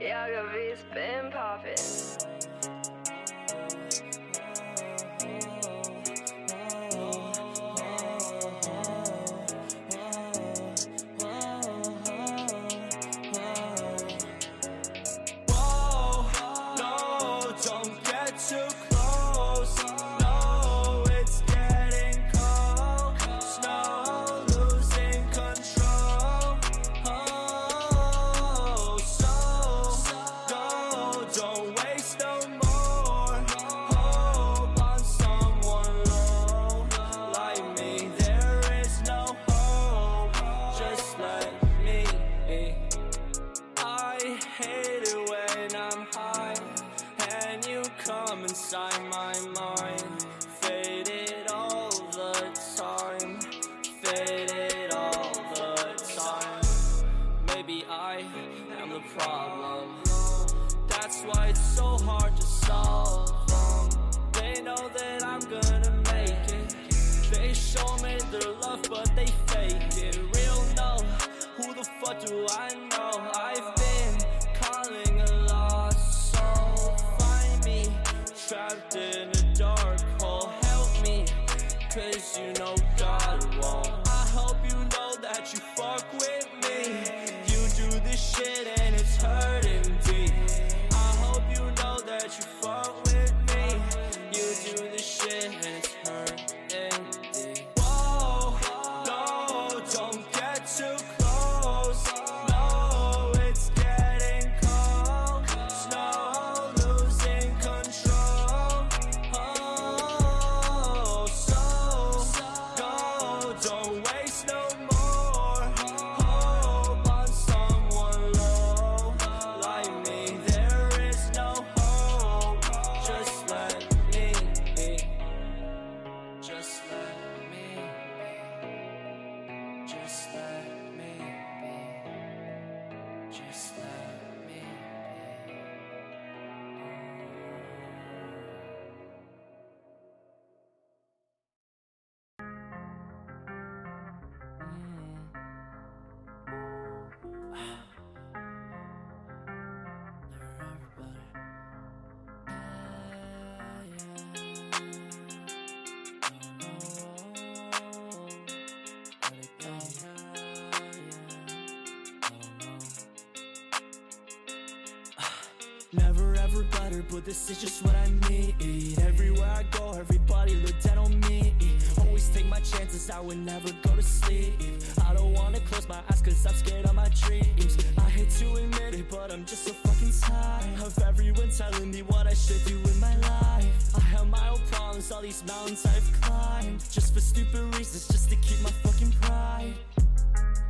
Yaga V's been poppin'. Don't get too close, no, it's getting cold. Snow losing control. Oh, so go, don't waste no more. Hope on someone low like me. There is no hope, just let me be. I hate it when I'm high and you come inside my mind. Faded all the time, faded all the time. Maybe I am the problem, that's why it's so hard to solve. They know that I'm gonna make it. They show me their love but they fake it. Real no, who the fuck do I know? I've been calling a lost soul. Find me trapped in a dark hole. Help me, cause you know God won't. I hope you know that you fuck with me. You do this shit and it's hurting deep. I hope you know that you fuck with me. You do this shit and it's hurting deep. Whoa, no, don't get too close. No, it's getting cold. Snow losing control. Oh, so go, don't waste no more. Hope on someone low like me. There is no hope, just let me be. Just let me be. Just let me be. Just let me be. Never ever better, but this is just what I need. Everywhere I go, everybody look down on me. Always take my chances, I would never go to sleep. I don't wanna close my eyes cause I'm scared of my dreams. I hate to admit it, but I'm just so fucking tired of everyone telling me what I should do with my life. I have my own problems, all these mountains I've climbed, just for stupid reasons, just to keep my fucking pride.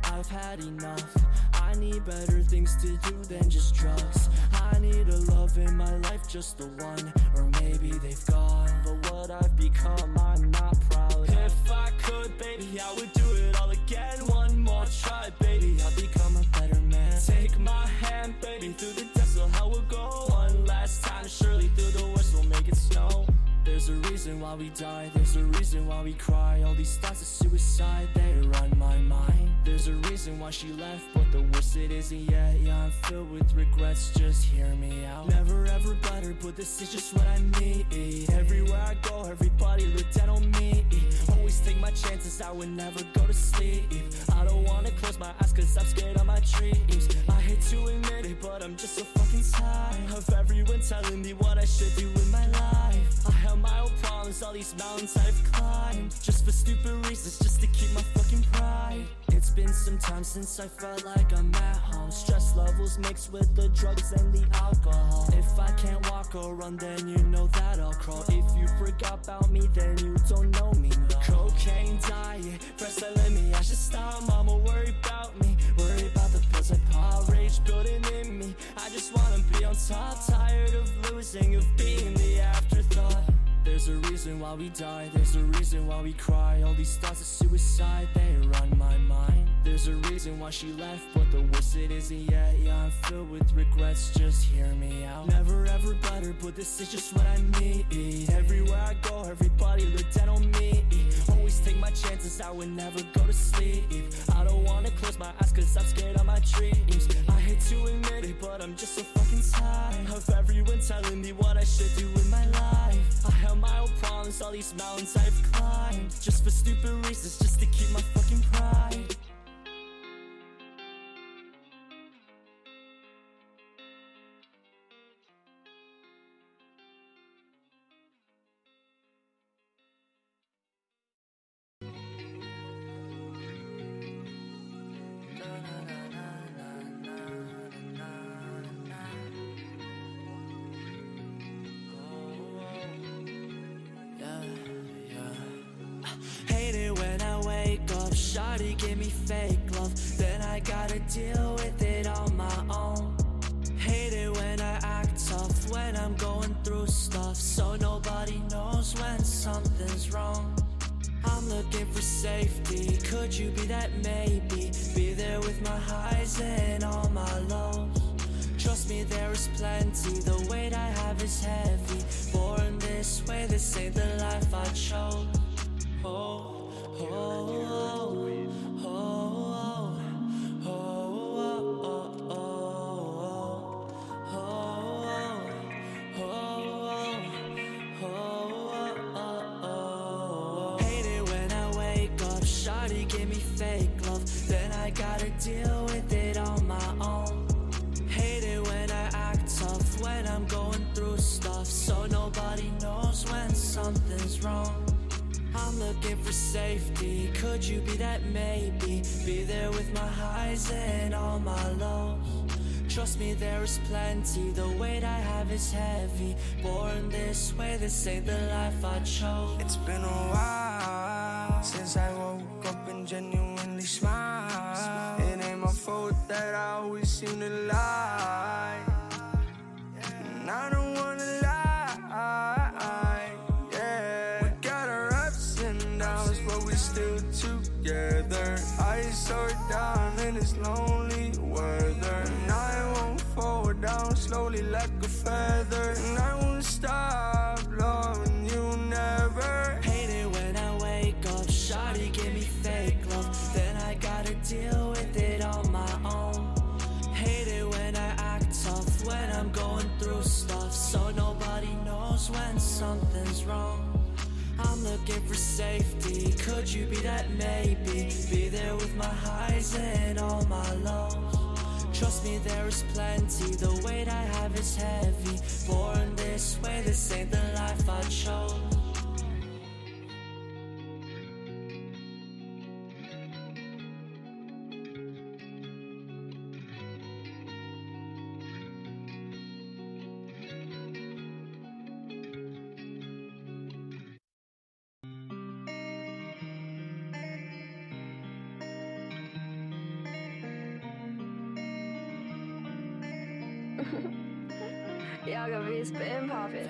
I've had enough, I need better things to do than just drugs. I need a love in my life, just the one, or maybe they've gone. But what I've become, I'm not proud. If I could, baby, I would do it all again. One more try, baby, I'll become a better man. Take my hand, baby, through the depths of hell we'll go. One last time, surely through the worst we'll make it snow. There's a reason why we die, there's a reason why we cry. All these thoughts of suicide, they run my mind. There's a reason why she left, but the worst it isn't yet. Yeah, I'm filled with regrets, just hear me out. Never ever better, but this is just what I need. Everywhere I go, everybody look down on me. Always take my chances, I would never go to sleep. I don't wanna close my eyes cause I'm scared of my dreams. I hate to admit it, but I'm just so fucking tired of everyone telling me what I should do with my life. I have my own problems, all these mountains I've climbed, just for stupid reasons, just to keep my fucking pride. It's been some time since I felt like I'm at home. Stress levels mixed with the drugs and the alcohol. If I can't walk or run, then you know that I'll crawl. If you forgot about me, then you don't know me, no. Cocaine diet, first telling me I should stop. Mama worry about me, worry about the pills I pop. Rage building in me, I just wanna be on top. Tired of losing, of being the afterthought. There's a reason why we die, there's a reason why we cry. All these thoughts of suicide, they run my mind. There's a reason why she left, but the worst it isn't yet. Yeah, I'm filled with regrets, just hear me out. Never ever better, but this is just what I need. Everywhere I go, everybody look down on me. Always take my chances, I would never go to sleep. I don't wanna close my eyes cause I'm scared of my dreams. I hate to admit it, but I'm just so fucking tired of everyone telling me what I should do with my life. I have my own problems, all these mountains I've climbed, just for stupid reasons, just to keep my fucking pride. Hate it when I wake up, shawty give me fake love, then I gotta deal with it on my own. Hate it when I act tough, when I'm going through stuff, so nobody knows when something's wrong. I'm looking for safety, could you be that maybe? Be there with my highs and all my lows. Trust me, there is plenty, the weight I have is heavy. Born this way, this ain't the life I chose. Oh, oh, oh, oh, oh, oh. Hate it when I wake up, shawty give me fake love, then I gotta deal with it on my own. Hate it when I act tough, when I'm going through stuff, so nobody knows when something's wrong. I'm looking for safety, could you be that maybe? Be there with my highs and all my lows. Trust me, there is plenty, the weight I have is heavy. Born this way, this ain't the life I chose. It's been a while since I woke up and genuinely smiled. It ain't my fault that I always seem to lie, and I don't wanna lie, yeah. We got our ups and downs, but we still together. Ice so down in this lonely weather, and I won't fall down slowly like a feather, and I won't stop loving you never. Hate it when I wake up, shawty give me fake love, then I gotta deal with it on my own. Hate it when I act tough, when I'm going through stuff, so nobody knows when something's wrong. I'm looking for safety, could you be that maybe? Be there with my highs and all my lows. Trust me, there is plenty, the weight I have is heavy. Born this way, this ain't the life I chose. Y'all be spitting poppin'.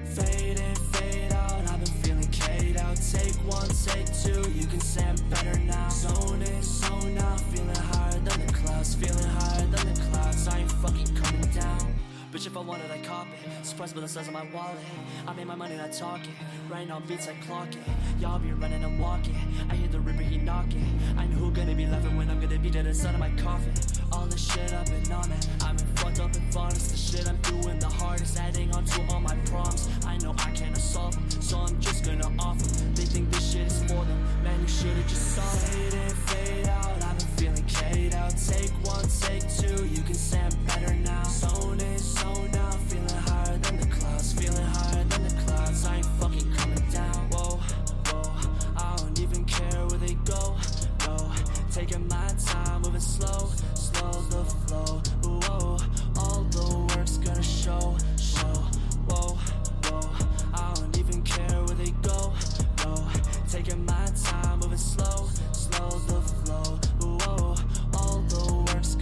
Fade in, fade out, I've been feeling K'd out. Take one, take two, you can say I'm better now. Zone in, zone out, feeling higher than the clouds, feeling higher than the clouds. I ain't fucking coming down. Bitch, if I wanted, I cop it. Surprised by the size of my wallet. I made my money, not talking. Right now, beats, I clock it. Y'all be running and walking. I hear the Reaper, he knocking. I know who gonna be laughing when I'm gonna be dead inside of my coffin. All this shit I've been on it. I've been fucked up and honest. The shit I'm doing the hardest. Adding on to all my problems. I know I can't solve them, so I'm just gonna offer. They think this shit is for them. Man, you should've just saw it. Fade in, fade out. I've been feeling K'd out. Take one, take two. You can say I'm better now. Zone in, zone out. Feeling higher than the clouds. Feeling higher than the clouds. I ain't fucking coming down. Whoa, whoa. I don't even care where they go. No, taking my time, moving slow, slow the flow. Whoa, all the work's gonna show. Whoa, whoa. I don't even care where they go. No, taking my time, moving slow, slow the flow. Whoa, all the work's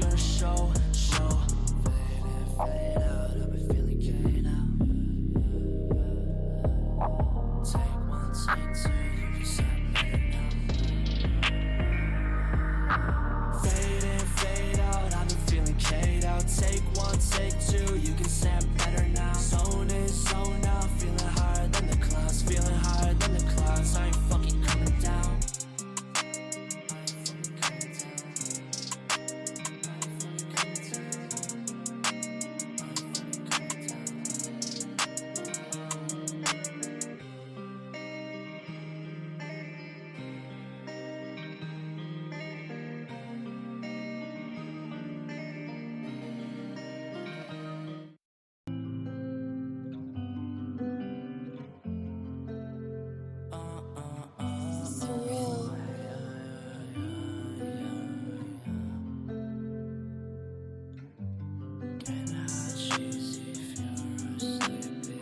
Getting hot, cheesy, feeling sleepy.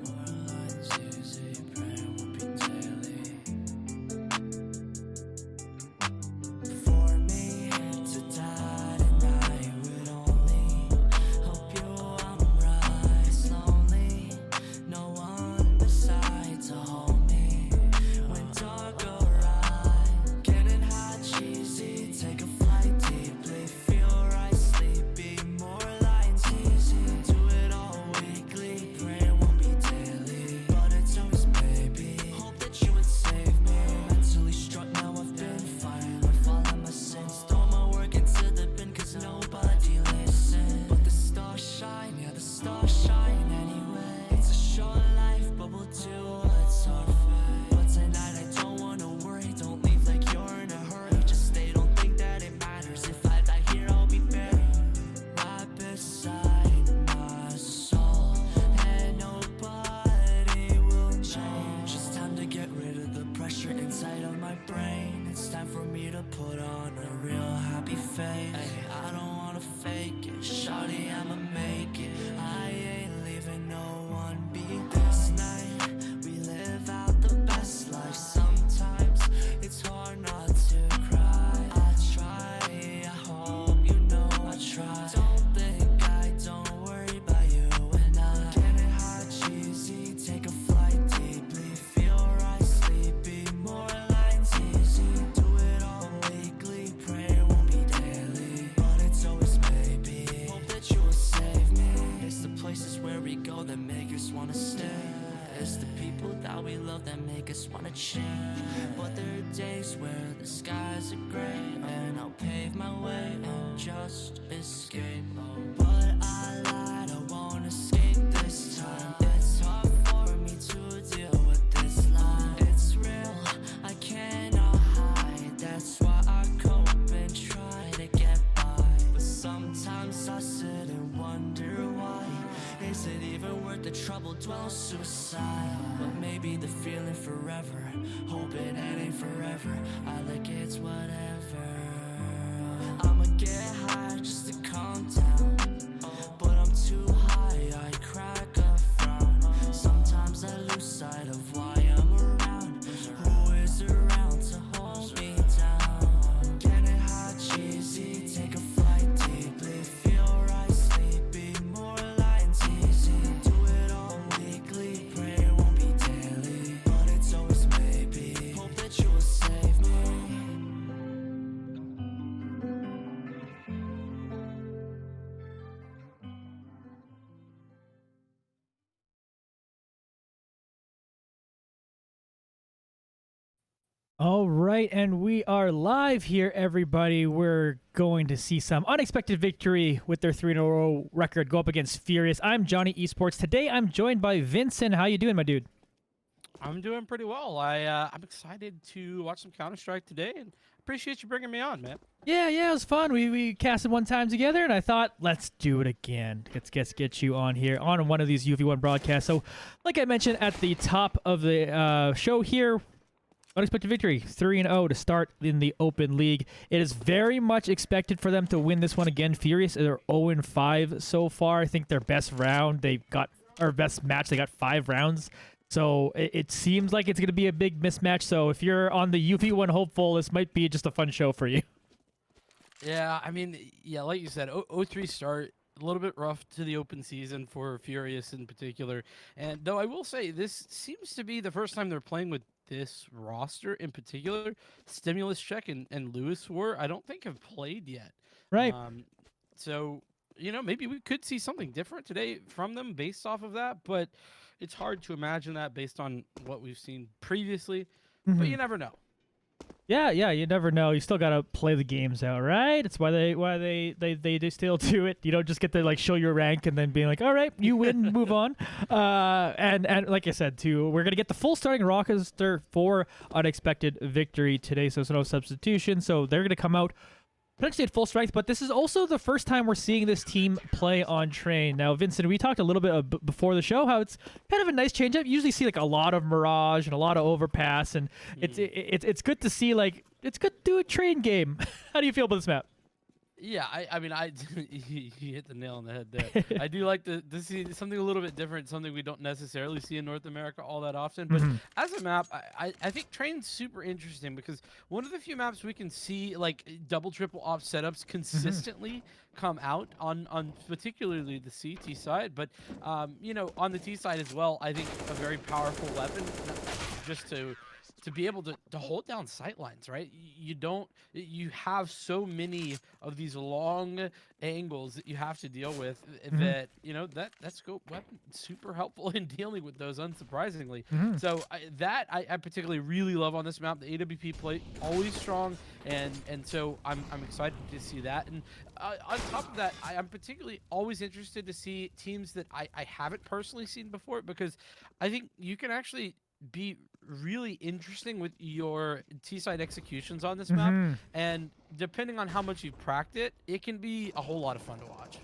More lines easy, praying won't be daily. For me to die tonight would only hope you I'm right. It's lonely, no one beside to hold me when dark arrive. Getting hot, cheesy, take a flight deeply, feel right, sleepy. More lines easy, do it all weekly, pray it won't be daily, but it's always baby. Hope that you would save me. Mentally struck now, I've been fighting with all of my sins. Throw my work into the bin cause nobody listens. But the stars shine, yeah the stars shine anyway. It's a short life but we'll do what's our fate. But tonight I don't wanna worry, don't leave like you're in a hurry. Just stay, don't think that it matters. If I die here I'll be buried right beside my soul, and nobody will change. It's time to get rid of the pressure inside of my brain. It's time for me to put on a real happy face. Ay, I don't wanna fake it, shawty I'ma make it. I ain't leaving no one beat. This night we live out the best life. Sometimes it's hard not to cry. I try, I hope you know I try. Don't think I don't worry about you and I. Getting hot, cheesy, take a flight deeply, feel right, sleepy. More lines easy, do it all weekly, pray it won't be daily, but it's always maybe. Hope that you will save me. It's the places where we go that make us wanna stay. It's the people that we love that make us wanna change. But there are days where the skies are gray, and I'll pave my way and just escape. But I lied, I won't escape this time. It's hard for me to deal with this line. It's real, I cannot hide. That's why I cope and try to get by. But sometimes I sit and wonder why. Is it even worth the trouble? Dwell on suicide. But maybe the feeling forever. Hoping it ain't forever. I like it's whatever. I'ma get high just to calm down. But I'm too high, I crack a frown. Sometimes I lose sight of why I'm around. Who is around to hold me down? Getting hot, cheesy, take a flight deeply, feel right, sleepy. More lines easy, do it all weekly, pray it won't be daily, but it's always maybe. Hope that you will save me. All right, and we are live here, everybody. We're going to see some unexpected victory with their 3-0 record go up against Furious. I'm Johnny Esports. Today, I'm joined by Vincent. How you doing, my dude? I'm doing pretty well. I'm excited to watch some Counter-Strike today, and appreciate you bringing me on, man. Yeah, it was fun. We casted one time together, and I thought, let's do it again. Let's get you on here on one of these UV1 broadcasts. So, like I mentioned at the top of the show here, unexpected victory, 3-0 to start in the Open League. It is very much expected for them to win this one again. Furious are 0-5 so far. I think their best round, best match, they got 5 rounds. So it seems like it's going to be a big mismatch. So if you're on the UV1 hopeful, this might be just a fun show for you. Yeah, I mean, yeah, like you said, 0-3 start, a little bit rough to the open season for Furious in particular. And though I will say, this seems to be the first time they're playing with this roster in particular. Stimulus Check and Lewis I don't think have played yet. Right. So, maybe we could see something different today from them based off of that, but it's hard to imagine that based on what we've seen previously, but you never know. Yeah, you never know. You still gotta play the games out, right? It's why they still do it. You don't just get to show your rank and then being like, all right, you win, move on. And like I said too, we're gonna get the full starting roster for unexpected victory today. So it's no substitution. So they're gonna come out potentially at full strength, but this is also the first time we're seeing this team play on train. Now, Vincent, we talked a little bit before the show how it's kind of a nice change up. You usually see a lot of Mirage and a lot of Overpass, and it's good to see it's good to do a train game. How do you feel about this map? Yeah, I mean, you hit the nail on the head there. I do like to see something a little bit different, something we don't necessarily see in North America all that often. But Mhm. as a map, I think Train's super interesting because one of the few maps we can see like double, triple op setups consistently come out on particularly the CT side, but you know, on the T side as well. I think a very powerful weapon just to be able to hold down sight lines, right? You don't, you have so many of these long angles that you have to deal with that, you know, that scope weapon is super helpful in dealing with those, unsurprisingly. Mhm. So I particularly really love on this map. The AWP play always strong, and so I'm excited to see that. And on top of that, I'm particularly always interested to see teams that I haven't personally seen before, because I think you can actually be really interesting with your T-side executions on this map, Mhm. and depending on how much you've practiced it, it can be a whole lot of fun to watch.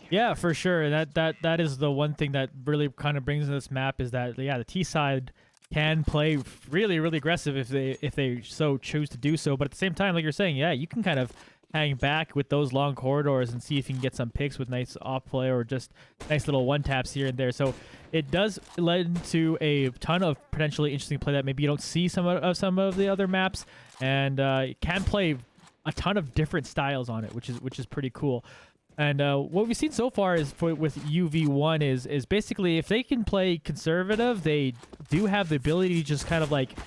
Yeah, for sure. That is the one thing that really kind of brings this map is that yeah, the T side can play really aggressive if they so choose to do so. But at the same time, like you're saying, yeah, you can kind of hang back with those long corridors and see if you can get some picks with nice off play or just nice little one taps here and there. So it does lead to a ton of potentially interesting play that maybe you don't see some of the other maps, and it can play a ton of different styles on it, which is pretty cool. And what we've seen so far is with UV1 is basically if they can play conservative, they do have the ability to just kind of like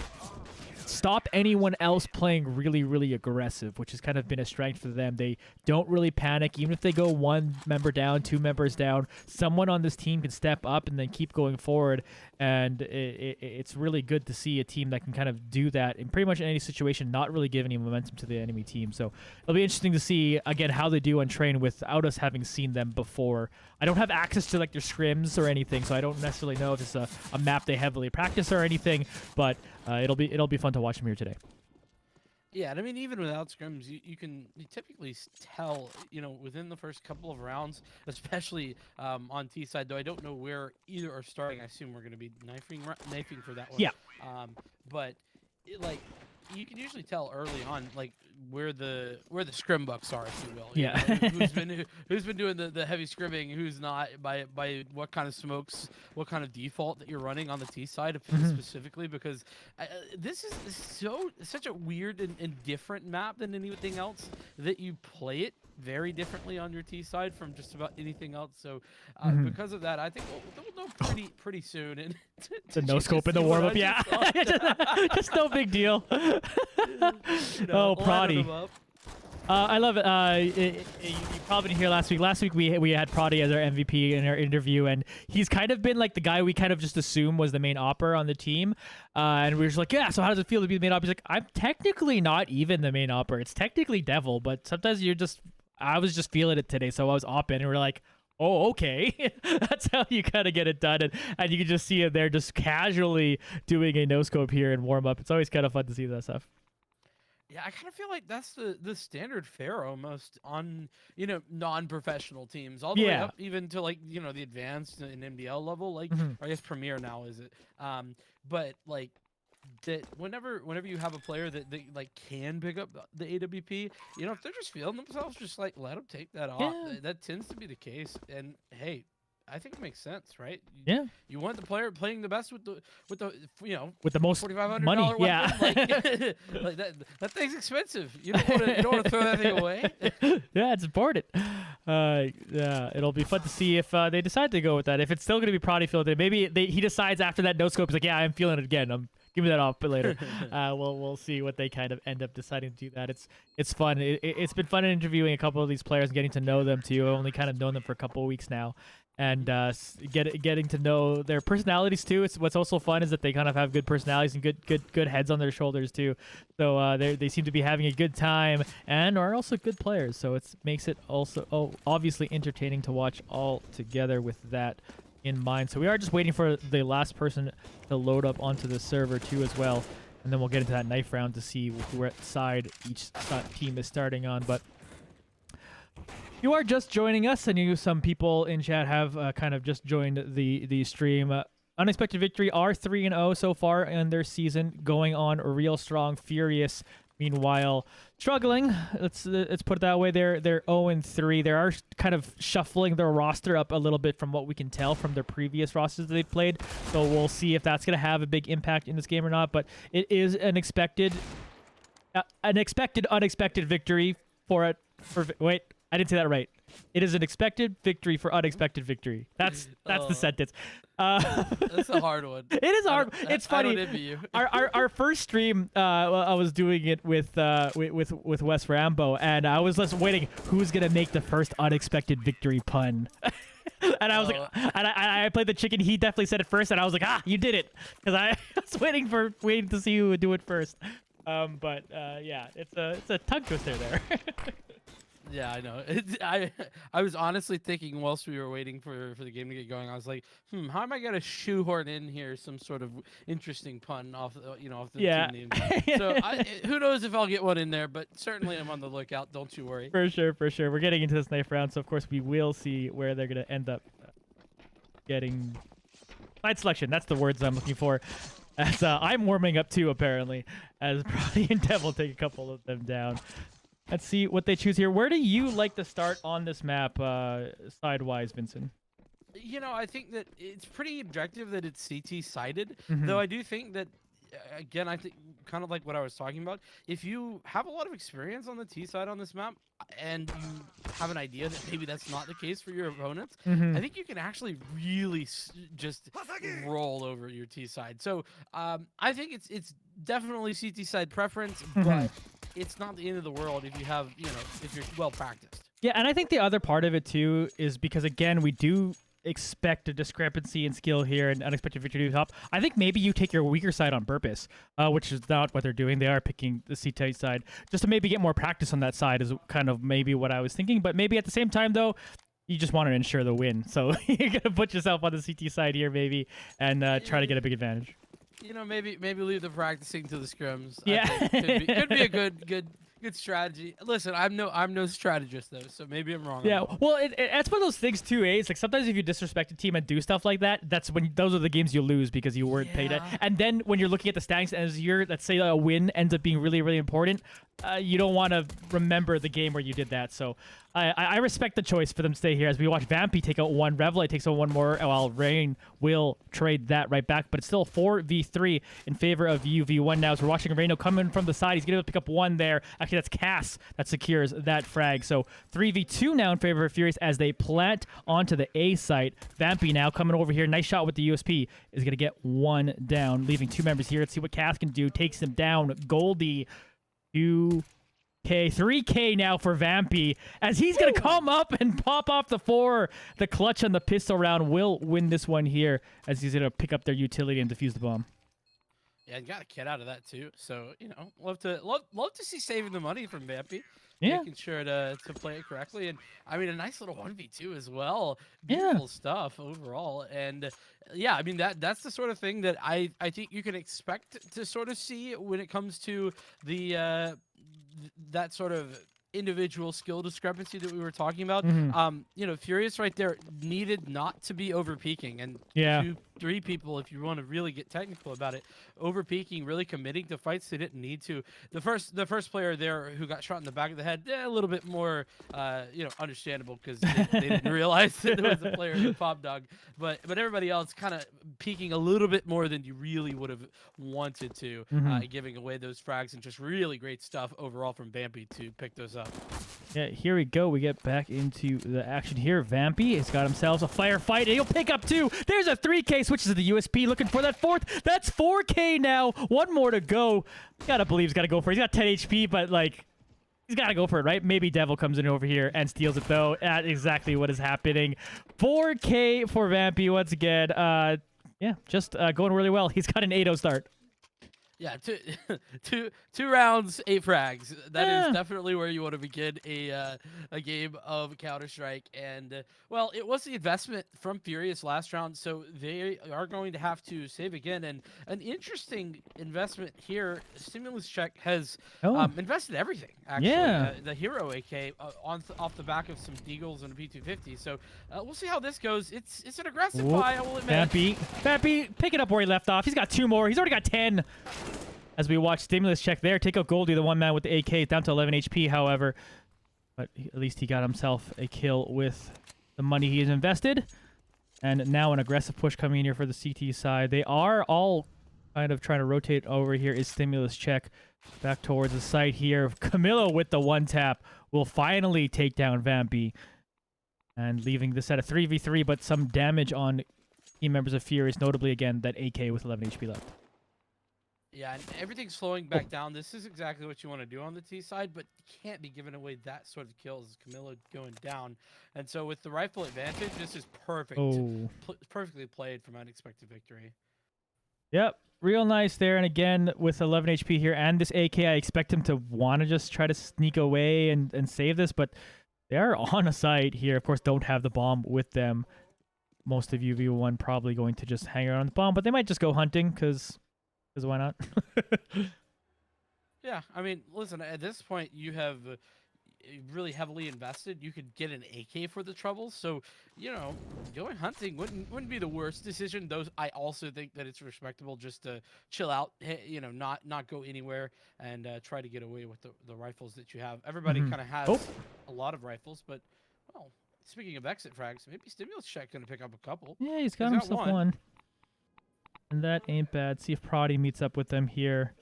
stop anyone else playing really aggressive, which has kind of been a strength for them. They don't really panic. Even if they go one member down, two members down, someone on this team can step up and then keep going forward. And it's really good to see a team that can kind of do that in pretty much any situation, not really give any momentum to the enemy team. So it'll be interesting to see, again, how they do on Train without us having seen them before. I don't have access to like their scrims or anything, so I don't necessarily know if it's a map they heavily practice or anything, but it'll be fun to watch them here today. Yeah, and I mean, even without scrims, you typically tell, you know, within the first couple of rounds, especially on T side. Though I don't know where either are starting. I assume we're going to be knifing for that one. Yeah. But like, you can usually tell early on, like where the scrim bucks are, if you will. You Yeah. know, who's been doing the heavy scrimming, who's not, by what kind of smokes, what kind of default that you're running on the T side specifically, because this is such a weird and different map than anything else, that you play it very differently on your T side from just about anything else. So because of that, I think we'll know pretty soon. And The no scope in the warm up, yeah. Just no big deal. Oh, Prodi. I love it. You probably didn't hear last week. Last week we had Prodi as our MVP in our interview, and he's kind of been like the guy we kind of just assumed was the main opper on the team. And we were just like, yeah, so how does it feel to be the main opper? He's like, I'm technically not even the main opper. It's technically Devil, but sometimes I was just feeling it today, so I was opping, and we're like, oh, okay. That's how you kind of get it done. And you can just see it there just casually doing a no-scope here in warm-up. It's always kind of fun to see that stuff. Yeah, I kind of feel like that's the standard fare almost on, you know, non-professional teams, all the way up even to like, you know, the advanced and MDL level, like, or I guess Premier now is it. But like that whenever you have a player that like can pick up the AWP, you know, if they're just feeling themselves, just like let them take that off. Yeah. That tends to be the case. And hey, I think it makes sense, right? Yeah. You want the player playing the best with the you know, with the most $4,500 money. weapon? Yeah. Like that thing's expensive. You don't want to throw that thing away. Yeah, it's important. Yeah, it'll be fun to see if they decide to go with that. If it's still going to be Prodi fielded, maybe he decides after that no scope. He's like, yeah, I'm feeling it again. Give me that off, but later. We'll see what they kind of end up deciding to do that. It's fun. It's been fun interviewing a couple of these players and getting to know them too. I've only kind of known them for a couple of weeks now, and getting to know their personalities too. What's also fun is that they kind of have good personalities and good heads on their shoulders too. So they seem to be having a good time and are also good players. So it makes it also obviously entertaining to watch all together with that in mind. So we are just waiting for the last person to load up onto the server too as well, and then we'll get into that knife round to see what side each team is starting on. But you are just joining us, and some people in chat have kind of just joined the stream. Unexpected Victory are 3-0 so far in their season, going on real strong, furious, Meanwhile, struggling. Let's put it that way. They're 0-3. They are kind of shuffling their roster up a little bit from what we can tell from their previous rosters that they've played. So we'll see if that's going to have a big impact in this game or not. But it is an unexpected victory wait, I didn't say that right. It is an expected victory for unexpected victory. That's the sentence. That's a hard one. It is hard. It's funny. I don't envy you. our first stream, I was doing it with Wes Rambo, and I was just waiting who's gonna make the first unexpected victory pun. And I was like, and I played the chicken. He definitely said it first, and I was like, you did it, because I was waiting to see who would do it first. But yeah, it's a tongue twister there. Yeah, I know. I was honestly thinking whilst we were waiting for the game to get going, I was like, how am I gonna shoehorn in here some sort of interesting pun off the team name? So who knows if I'll get one in there, but certainly I'm on the lookout. Don't you worry. For sure. We're getting into this knife round, so of course we will see where they're gonna end up getting side selection. That's the words I'm looking for. As I'm warming up too, apparently, as Brody and Devil take a couple of them down. Let's see what they choose here. Where do you like to start on this map, side-wise, Vincent? I think that it's pretty objective that it's CT-sided, though I do think that, again, I think kind of like what I was talking about, if you have a lot of experience on the T side on this map, and you have an idea that maybe that's not the case for your opponents, I think you can actually really just roll over your T side. So I think it's definitely CT side preference, but it's not the end of the world if you have, if you're well practiced. Yeah, and I think the other part of it too is because, again, we do expect a discrepancy in skill here and unexpected victory to the top. I think maybe you take your weaker side on purpose, which is not what they're doing. They are picking the CT side just to maybe get more practice on that side is kind of maybe what I was thinking. But maybe at the same time, though, you just want to ensure the win. So you're going to put yourself on the CT side here maybe and try to get a big advantage. Maybe leave the practicing to the scrims. Yeah, I think could be a good strategy. Listen, I'm no strategist though, so maybe I'm wrong. Yeah, well, that's one of those things too. It's like sometimes if you disrespect a team and do stuff like that, that's when those are the games you lose because you weren't paid. And then when you're looking at the standings, as let's say a win ends up being really, really important, you don't want to remember the game where you did that. So I respect the choice for them to stay here as we watch Vampy take out one. Revelite takes out one more, while Rain will trade that right back. But it's still 4v3 in favor of UV1 now. As we're watching Reno coming from the side. He's going to pick up one there. Actually, that's Cass that secures that frag. So 3v2 now in favor of Furious as they plant onto the A site. Vampy now coming over here. Nice shot with the USP. Is going to get one down, leaving two members here. Let's see what Cass can do. Takes him down. Goldie. 2K, 3K now for Vampy as he's going to come up and pop off the 4. The clutch on the pistol round will win this one here as he's going to pick up their utility and defuse the bomb. Yeah, and got a kid out of that too. So, love to see saving the money from Vampy. Yeah. Making sure to play it correctly. And, I mean, a nice little 1v2 as well. Beautiful stuff overall. And, yeah, I mean, that's the sort of thing that I think you can expect to sort of see when it comes to the that sort of individual skill discrepancy that we were talking about. Furious right there needed not to be over peaking, and 2-3 people, if you want to really get technical about it, over peaking, really committing to fights they didn't need to. The first player there who got shot in the back of the head, a little bit more understandable because they didn't realize that there was a player in the pop dog, but everybody else kind of peaking a little bit more than you really would have wanted to, giving away those frags, and just really great stuff overall from Vampy to pick those up. Yeah, here we go. We get back into the action here. Vampy has got himself a firefight, and he'll pick up 2. There's a 3K, switches to the USP, looking for that 4th. That's 4K now. One more to go. Gotta believe he's got to go for it. He's got 10 HP, but, he's got to go for it, right? Maybe Devil comes in over here and steals it, though. That's exactly what is happening. 4K for Vampy once again. Just going really well. He's got an 8-0 start. Yeah, two rounds, 8 frags. That is definitely where you want to begin a game of Counter-Strike. And, it was the investment from Furious last round, so they are going to have to save again. And an interesting investment here, Stimulus Check has invested everything, actually. Yeah. The Hero AK off the back of some Deagles and a P250. So we'll see how this goes. It's an aggressive buy, I will admit. Vampy picking up where he left off. He's got 2 more. He's already got 10. as we watch Stimulus check there. Take out Goldie, the one man with the AK, down to 11 HP, however. But at least he got himself a kill with the money he has invested. And now an aggressive push coming in here for the CT side. They are all kind of trying to rotate over here. Is Stimulus check back towards the site here. Camilo with the one tap will finally take down Vampy. And leaving this at a 3v3, but some damage on team members of Furious, notably again that AK with 11 HP left. Yeah, and everything's slowing back down. This is exactly what you want to do on the T side, but you can't be giving away that sort of kills. Camilo going down. And so with the rifle advantage, this is perfect. Oh. Perfectly played from Unexpected Victory. Yep, real nice there. And again, with 11 HP here and this AK, I expect him to want to just try to sneak away and save this, but they are on a site here. Of course, don't have the bomb with them. Most of UV1 probably going to just hang around on the bomb, but they might just go hunting because why not? Yeah, I mean, listen, at this point, you have really heavily invested. You could get an AK for the troubles. So, you know, going hunting wouldn't be the worst decision. Those I also think that it's respectable just to chill out, you know, not go anywhere and try to get away with the rifles that you have. Everybody kind of has a lot of rifles, but, well, speaking of exit frags, maybe Stimulus Check going to pick up a couple. Yeah, he's got himself one. And that ain't bad. See if Prodi meets up with them here.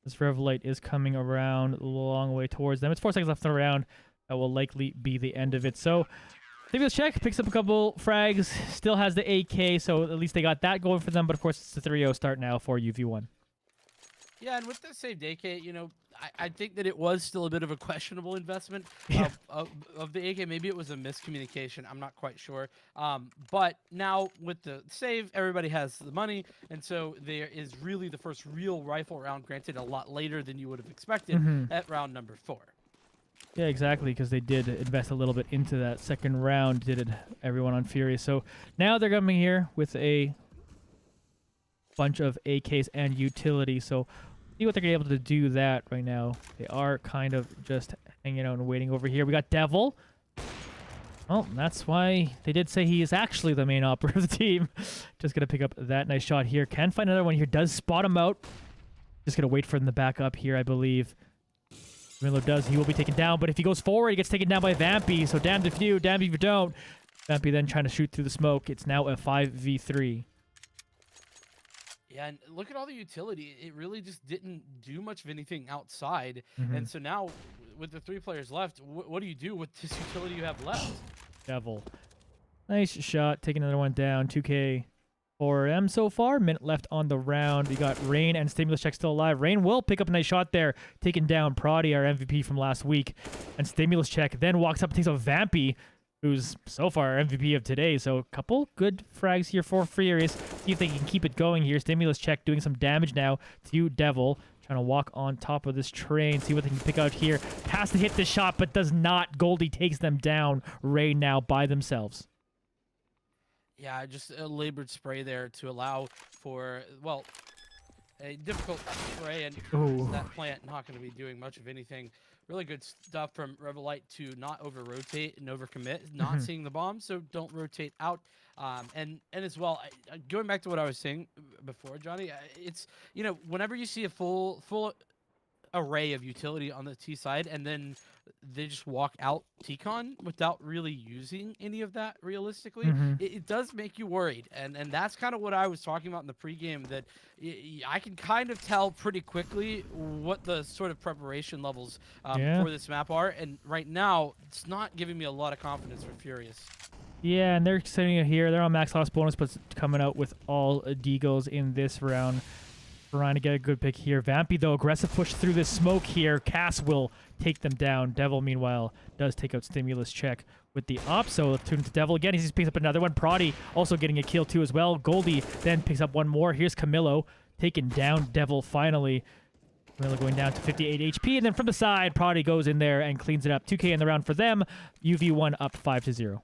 This Revelite is coming around a long way towards them. It's 4 seconds left in the round. That will likely be the end of it. So, Stimulus Check picks up a couple frags. Still has the AK, so at least they got that going for them. But of course, it's the 3-0 start now for UV1. Yeah, and with the saved AK, you know, I think that it was still a bit of a questionable investment of the AK. Maybe it was a miscommunication. I'm not quite sure. But now with the save, everybody has the money. And so there is really the first real rifle round, granted a lot later than you would have expected at round number 4. Yeah, exactly, because they did invest a little bit into that second round, did everyone on Fury. So now they're coming here with a bunch of AKs and utility. So see what they're able to do that right now. They are kind of just hanging out and waiting over here. We got Devil. Well, that's why they did say he is actually the main operator of the team. Just going to pick up that nice shot here. Can find another one here. Does spot him out. Just going to wait for him to back up here, I believe. Miller does. He will be taken down, but if he goes forward, he gets taken down by Vampy. So damned if you, damned if you don't. Vampy then trying to shoot through the smoke. It's now a 5v3. Yeah, and look at all the utility. It really just didn't do much of anything outside. And so now, with the 3 players left, what do you do with this utility you have left? Devil. Nice shot. Taking another one down. 2K for M so far. Minute left on the round. We got Rain and Stimulus Check still alive. Rain will pick up a nice shot there, taking down Prodi, our MVP from last week. And Stimulus Check then walks up and takes out Vampy, who's so far our MVP of today. So a couple good frags here for Furious. See if they can keep it going here. Stimulus Check doing some damage now to Devil. Trying to walk on top of this train. See what they can pick out here. Has to hit the shot, but does not. Goldie takes them down. Rain now by themselves. Yeah, just a labored spray there to allow for, well, a difficult spray, and that plant not going to be doing much of anything. Really good stuff from Revelite to not over-rotate and over-commit, not seeing the bomb, so don't rotate out. And as well, going back to what I was saying before, Johnny, it's, you know, whenever you see a full array of utility on the T side, and then they just walk out T-Con without really using any of that realistically, it does make you worried. And that's kind of what I was talking about in the pregame, that I can kind of tell pretty quickly what the sort of preparation levels for this map are. And right now, it's not giving me a lot of confidence for Furious. Yeah, and they're sitting here. They're on max loss bonus, but coming out with all Deagles in this round. Trying to get a good pick here. Vampy, though, aggressive push through this smoke here. Cass will take them down. Devil, meanwhile, does take out Stimulus Check with the op. So tune to Devil again. He just picks up another one. Prodi also getting a kill, too, as well. Goldie then picks up one more. Here's Camilo taking down Devil finally. Camilo going down to 58 HP. And then from the side, Prodi goes in there and cleans it up. 2K in the round for them. UV1 up 5-0.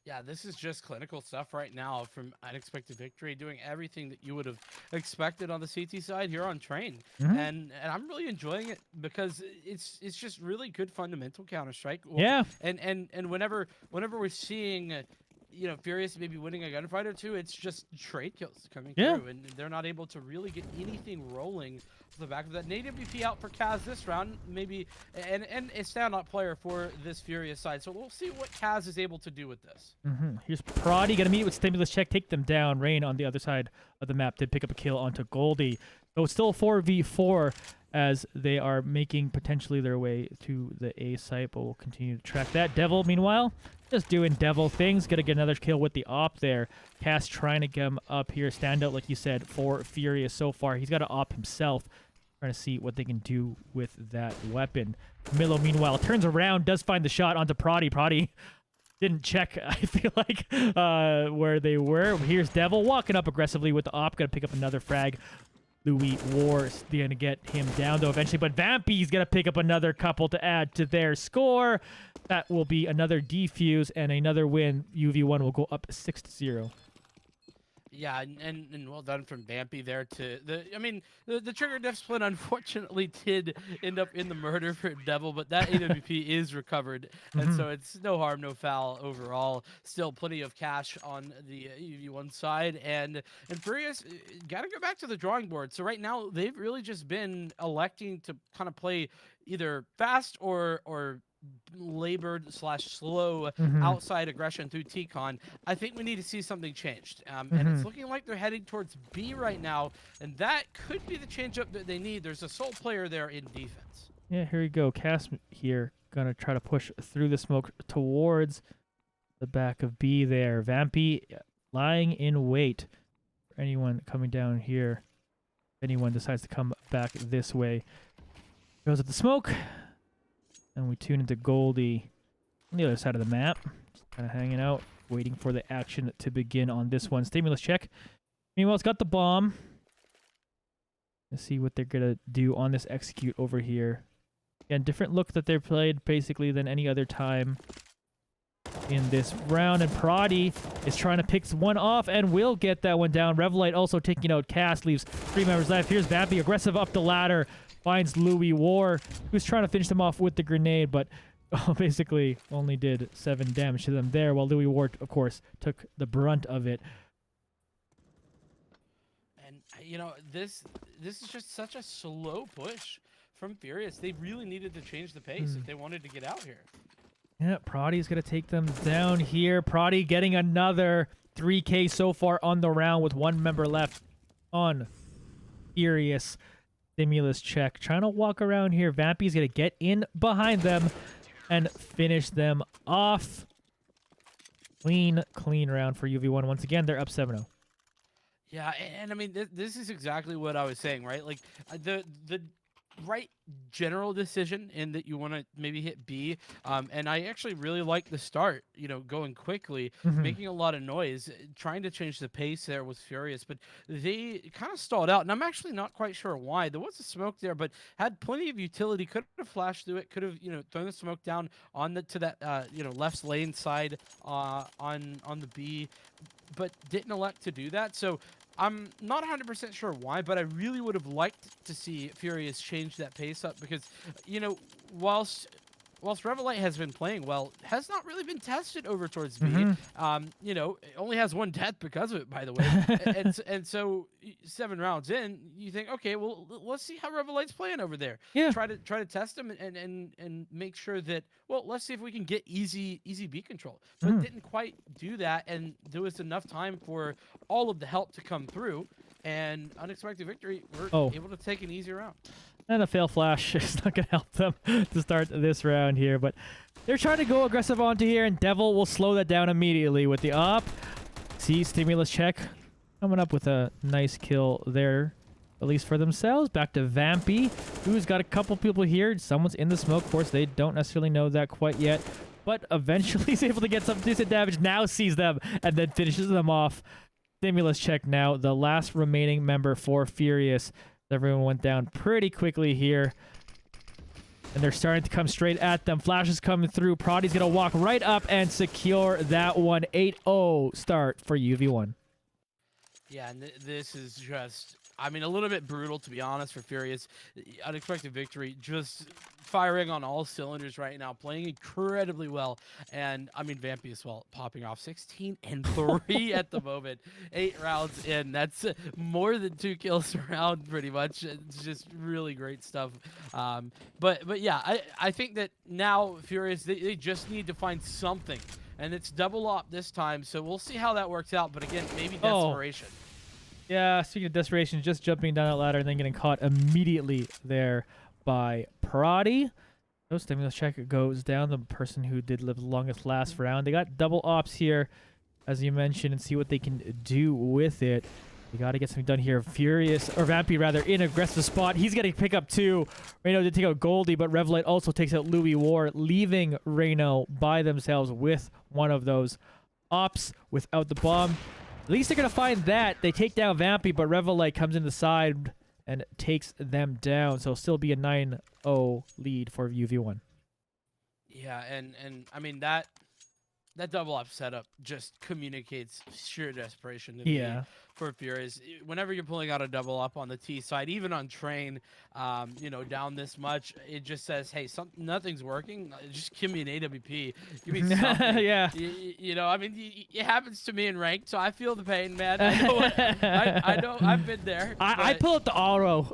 Yeah, this is just clinical stuff right now from Unexpected Victory, doing everything that you would have expected on the CT side here on Train. And I'm really enjoying it because it's just really good fundamental Counter-Strike. Yeah. And whenever we're seeing Furious maybe winning a gunfight or two. It's just trade kills coming Yeah. through, and they're not able to really get anything rolling off the back of that. Native BP out for Kaz this round, maybe, and a standout player for this Furious side. So we'll see what Kaz is able to do with this. Here's Prodi gonna meet with Stimulus Check, take them down. Rain on the other side of the map did pick up a kill onto Goldie. So it's still 4v4 as they are making potentially their way to the A site, but we'll continue to track that. Devil, meanwhile, just doing devil things. Gonna get another kill with the op there. Cass trying to get him up here. Standout, like you said, for Furious so far. He's got an op himself. Trying to see what they can do with that weapon. Milo, meanwhile, turns around, does find the shot onto Prodi. Prodi didn't check, I feel like, where they were. Here's Devil walking up aggressively with the op. Gonna pick up another frag. Louis Wars gonna get him down though eventually, but Vampy's gonna pick up another couple to add to their score. That will be another defuse and another win. UV1 will go up 6-0. Yeah, and well done from Vampy there to the trigger discipline unfortunately did end up in the murder for Devil, but that AWP is recovered, and so it's no harm, no foul overall. Still plenty of cash on the UV1 side, and Furious gotta go back to the drawing board. So right now they've really just been electing to kind of play either fast or labored / slow outside aggression through T-Con. I think we need to see something changed. And it's looking like they're heading towards B right now, and that could be the change-up that they need. There's a sole player there in defense. Yeah, here we go. Cass here gonna try to push through the smoke towards the back of B there. Vampy lying in wait for anyone coming down here. If anyone decides to come back this way. Goes at the smoke. And we tune into Goldie on the other side of the map. Just kind of hanging out, waiting for the action to begin on this one. Stimulus check. Meanwhile, it's got the bomb. Let's see what they're going to do on this execute over here. Again, different look that they've played basically than any other time in this round. And Prodi is trying to pick one off and will get that one down. Revelite also taking out Cass, leaves 3 members left. Here's Vampy, aggressive up the ladder. Finds Louis War, who's trying to finish them off with the grenade, but basically only did 7 damage to them there, while Louis War, of course, took the brunt of it. And, this is just such a slow push from Furious. They really needed to change the pace if they wanted to get out here. Yeah, Prodi's going to take them down here. Prodi getting another 3K so far on the round with 1 member left on Furious. Stimulus check. Trying to walk around here. Vampy's going to get in behind them and finish them off. Clean round for UV1. Once again, they're up 7-0. Yeah, and I mean, this is exactly what I was saying, right? Like, the right general decision in that you want to maybe hit B, and I actually really like the start, going quickly, making a lot of noise, trying to change the pace there was Furious, but they kind of stalled out, and I'm actually not quite sure why. There was a smoke there, but had plenty of utility, could have flashed through it, could have, thrown the smoke down on to that, left lane side on the B, but didn't elect to do that. So I'm not 100% sure why, but I really would have liked to see Furious change that pace up because, whilst Revelite has been playing well, has not really been tested over towards B. It only has 1 death because of it, by the way. and so 7 rounds in, you think, okay, well, let's see how Revelite's playing over there. Yeah. Try to test him and make sure that, well, let's see if we can get easy B control. But didn't quite do that, and there was enough time for all of the help to come through, and unexpected victory. We're able to take an easy round. And a fail flash is not going to help them to start this round here. But they're trying to go aggressive onto here, and Devil will slow that down immediately with the op. See, Stimulus check. Coming up with a nice kill there, at least for themselves. Back to Vampy, who's got a couple people here. Someone's in the smoke. Of course, they don't necessarily know that quite yet. But eventually he's able to get some decent damage. Now sees them and then finishes them off. Stimulus check now. The last remaining member for Furious. Everyone went down pretty quickly here. And they're starting to come straight at them. Flashes coming through. Prodi's going to walk right up and secure that one. 8-0 start for UV1. Yeah, and this is just I mean, a little bit brutal, to be honest, for Furious. Unexpected victory, just firing on all cylinders right now, playing incredibly well. And, I mean, Vampy as well, popping off 16-3 at the moment. 8 rounds in. That's more than 2 kills a round, pretty much. It's just really great stuff. But yeah, I think that now Furious, they just need to find something. And it's double op this time, so we'll see how that works out. But again, maybe desperation. Yeah, speaking of desperation, just jumping down that ladder and then getting caught immediately there by Prati. No stimulus check goes down. The person who did live the longest last round. They got double ops here, as you mentioned, and see what they can do with it. You got to get something done here. Furious, or Vampy rather, in aggressive spot. He's going to pick up 2. Reno did take out Goldie, but Revelite also takes out Louis War, leaving Reno by themselves with one of those ops without the bomb. At least they're going to find that. They take down Vampy, but Revelite comes in the side and takes them down. So it'll still be a 9-0 lead for UV1. Yeah, and I mean, that double op setup just communicates sheer desperation to me for Furious. Whenever you're pulling out a double up on the T side, even on train, you know, down this much, it just says, hey, nothing's working. Just give me an AWP. Give me something. Yeah. You know, I mean, it happens to me in ranked, so I feel the pain, man. I know, I know I've been there. I pull out the auto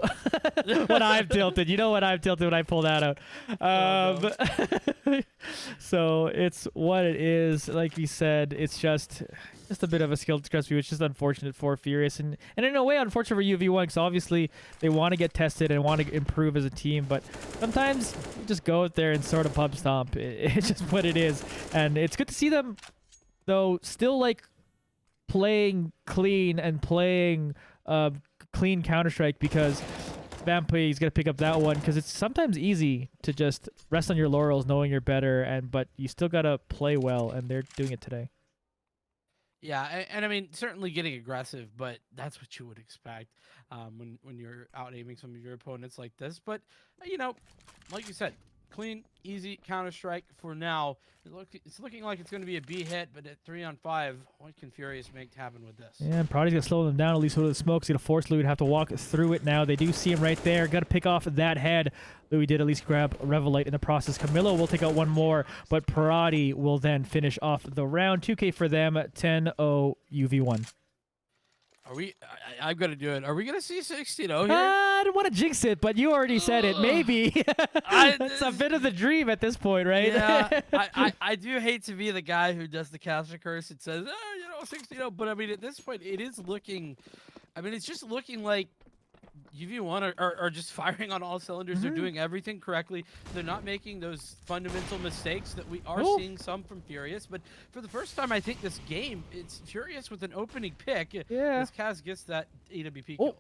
when I've tilted. You know what I've tilted when I pull that out. No. So it's what it is. Like you said, it's just a bit of a skill discrepancy, which is just unfortunate for Furious, and in a way unfortunate for UV1, because obviously they want to get tested and want to improve as a team, but sometimes you just go out there and sort of pub stomp. It's just what it is, and it's good to see them, though, still like playing clean and playing clean Counter-Strike, because Vampy is going to pick up that one, because it's sometimes easy to just rest on your laurels knowing you're better, but you still got to play well, and they're doing it today. Yeah, and I mean, certainly getting aggressive, but that's what you would expect when you're out aiming some of your opponents like this. But, you know, like you said, clean, easy Counter-Strike for now. It's looking like it's going to be a B hit, but at 3-on-5, what can Furious make happen with this? Yeah, Prodigy's going to slow them down, at least with the smoke. He's going to force Louis to have to walk through it now. They do see him right there. Got to pick off that head. Louis did at least grab Revelite in the process. Camilo will take out one more, but Parati will then finish off the round. 2K for them, 10-0 UV1. Are we? I've got to do it. Are we gonna see 16-0 here? I don't want to jinx it, but you already said it. Maybe. It's a bit of the dream at this point, right? Yeah. I do hate to be the guy who does the caster curse and says, oh, you know, 16-0. But I mean, at this point, it is looking. I mean, it's just looking like UV1 are just firing on all cylinders. They're doing everything correctly. They're not making those fundamental mistakes that we are seeing some from Furious. But for the first time, I think this game, it's Furious with an opening pick. Yeah. As Kaz gets that AWP kill.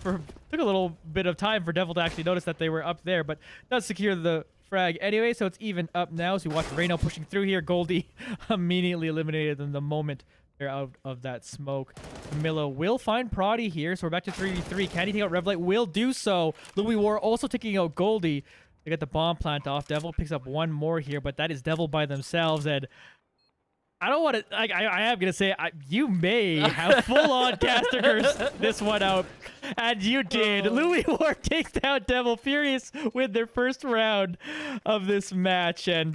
Took a little bit of time for Devil to actually notice that they were up there, but does secure the frag anyway, so it's even up now. So we watch Reno pushing through here. Goldie immediately eliminated in the moment they're out of that smoke. Camilo will find Prodi here, so we're back to 3v3. Can he take out Revlight? Will do so. Louis War also taking out Goldie. They get the bomb plant off. Devil picks up one more here, but that is Devil by themselves, and I don't want to. I am gonna say you may have full-on caster curse this one out, and you did. Louis War takes down Devil. Furious with their first round of this match, and